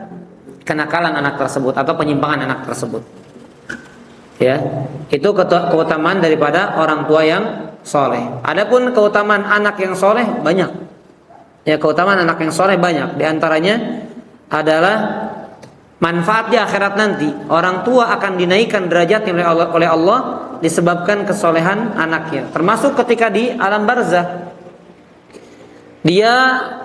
kenakalan anak tersebut atau penyimpangan anak tersebut. Ya, itu keutamaan daripada orang tua yang soleh. Adapun keutamaan anak yang soleh banyak. Ya, keutamaan anak yang soleh banyak. Di antaranya adalah manfaat di akhirat nanti. Orang tua akan dinaikkan derajatnya oleh Allah disebabkan kesolehan anaknya. Termasuk ketika di alam barzah, dia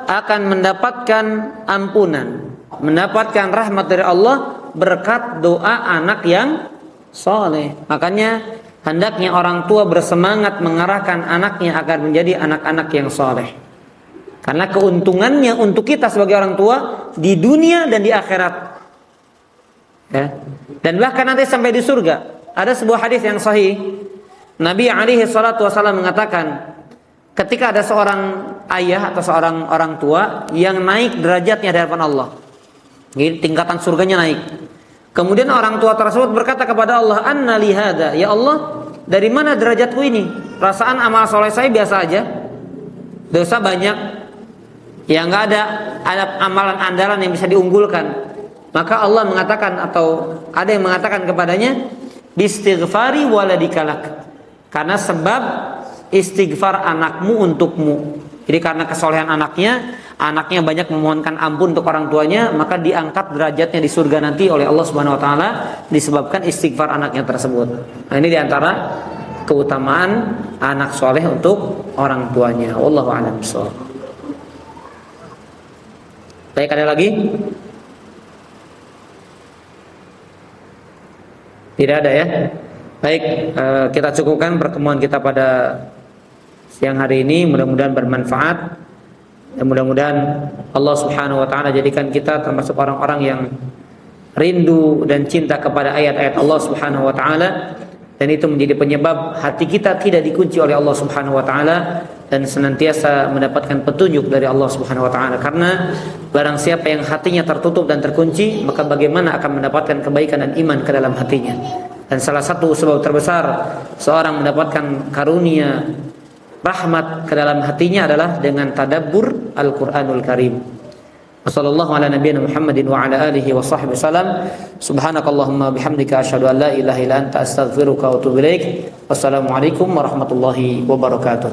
akan mendapatkan ampunan, mendapatkan rahmat dari Allah berkat doa anak yang soleh. Makanya hendaknya orang tua bersemangat mengarahkan anaknya agar menjadi anak-anak yang soleh. Karena keuntungannya untuk kita sebagai orang tua di dunia dan di akhirat. Ya. Dan bahkan nanti sampai di surga. Ada sebuah hadis yang sahih. Nabi alaihi salatu wasallam mengatakan, ketika ada seorang ayah atau seorang orang tua yang naik derajatnya di hadapan Allah, jadi tingkatan surganya naik. Kemudian orang tua tersebut berkata kepada Allah, "Anna li hada?" Ya Allah, dari mana derajatku ini? Perasaan amal soleh saya biasa aja, dosa banyak, ya nggak ada amalan andalan yang bisa diunggulkan. Maka Allah mengatakan, atau ada yang mengatakan kepadanya, "Bistighfari waladikalak." Karena sebab istighfar anakmu untukmu. Jadi karena kesolehan anaknya banyak memohonkan ampun untuk orang tuanya, maka diangkat derajatnya di surga nanti oleh Allah Subhanahu wa taala disebabkan istighfar anaknya tersebut. Nah, ini diantara keutamaan anak soleh untuk orang tuanya. Wallahu a'lam bishawab. Baik, ada lagi? Tidak ada ya? Baik, kita cukupkan pertemuan kita pada siang hari ini. Mudah-mudahan bermanfaat. Dan mudah-mudahan Allah Subhanahu wa taala jadikan kita termasuk orang-orang yang rindu dan cinta kepada ayat-ayat Allah Subhanahu wa taala, dan itu menjadi penyebab hati kita tidak dikunci oleh Allah Subhanahu wa taala dan senantiasa mendapatkan petunjuk dari Allah Subhanahu wa taala. Karena barang siapa yang hatinya tertutup dan terkunci, maka bagaimana akan mendapatkan kebaikan dan iman ke dalam hatinya. Dan salah satu sebab terbesar seorang mendapatkan karunia rahmat ke dalam hatinya adalah dengan tadabbur Al-Qur'anul Karim. Wassallallahu ala nabiyyina Muhammadin wa ala alihi wa sahbihi wasallam. Subhanakallahumma bihamdika asyhadu an la ilaha illa anta astaghfiruka wa atubu ilaik. Wassalamualaikum warahmatullahi wabarakatuh.